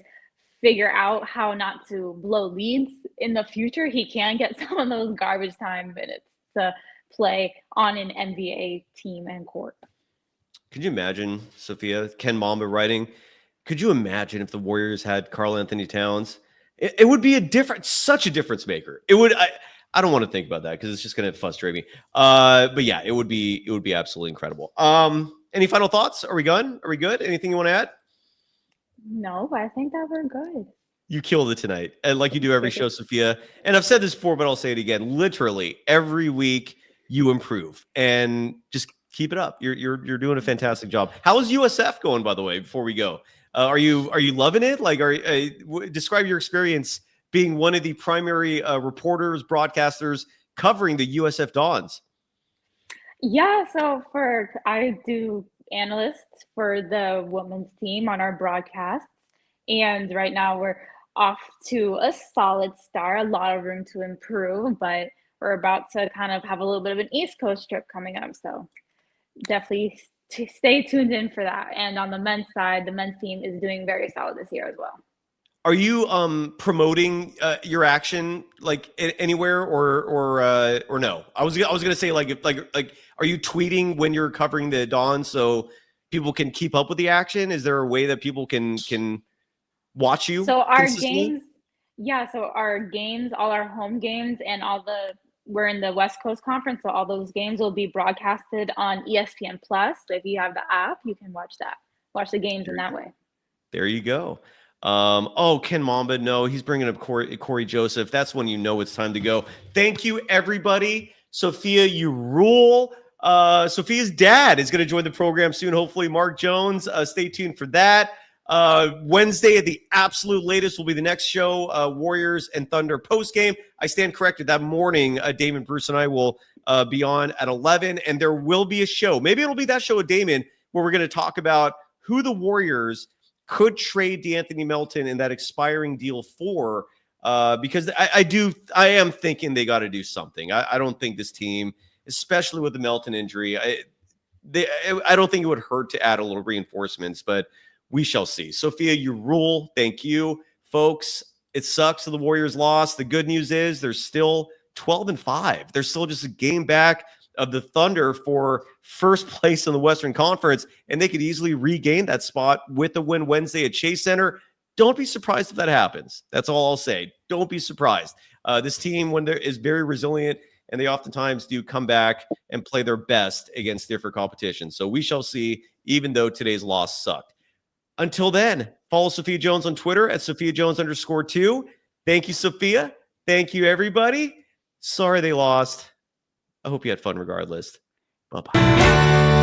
figure out how not to blow leads in the future, he can get some of those garbage time minutes to play on an NBA team and court. Could you imagine, Sophia, Ken Mamba writing, could you imagine if the Warriors had Karl Anthony Towns? It would be such a difference maker. It would. I don't want to think about that because it's just going to frustrate me. But yeah, it would be absolutely incredible. Any final thoughts? Are we done? Are we good? Anything you want to add? No, I think that we're good. You killed it tonight, and like you do every show, Sophia. And I've said this before, but I'll say it again. Literally every week you improve, and just keep it up. You're doing a fantastic job. How is USF going, by the way? Before we go, are you loving it? Like, describe your experience being one of the primary reporters, broadcasters covering the USF Dons. Yeah, so I do analyst for the women's team on our broadcasts, and right now we're off to a solid start. A lot of room to improve, but we're about to kind of have a little bit of an East Coast trip coming up. So definitely stay tuned in for that. And on the men's side, the men's team is doing very solid this year as well. Are you promoting your action like anywhere or no? I was gonna say like are you tweeting when you're covering the Dawn so people can keep up with the action? Is there a way that people can watch you? So our consistently? games, yeah. So our games, all our home games, and we're in the West Coast Conference, so all those games will be broadcasted on ESPN Plus. So if you have the app, you can watch the games in that way. There you go. Ken Mamba, no, he's bringing up Corey Joseph. That's when you know it's time to go. Thank you, everybody. Sophia, you rule. Sophia's dad is going to join the program soon. Hopefully, Mark Jones. Stay tuned for that. Wednesday at the absolute latest will be the next show, Warriors and Thunder postgame. I stand corrected. That morning, Damon, Bruce, and I will be on at 11, and there will be a show. Maybe it'll be that show with Damon where we're going to talk about who the Warriors could trade DeAnthony Melton in that expiring deal for, because I am thinking they got to do something. I don't think this team, especially with the Melton injury, I don't think it would hurt to add a little reinforcements, but we shall see. Sophia, you rule. Thank you, folks. It sucks that the Warriors lost. The good news is they're still 12-5. They're still just a game back of the Thunder for first place in the Western Conference, and they could easily regain that spot with the win Wednesday at Chase Center. Don't be surprised if that happens. That's all I'll say. Don't be surprised. This team, when there is very resilient, and they oftentimes do come back and play their best against different competition. So we shall see, even though today's loss sucked. Until then, follow Sophia Jones on Twitter at @SophiaJones_2. Thank you, Sophia. Thank you, everybody. Sorry they lost. I hope you had fun regardless. Bye-bye.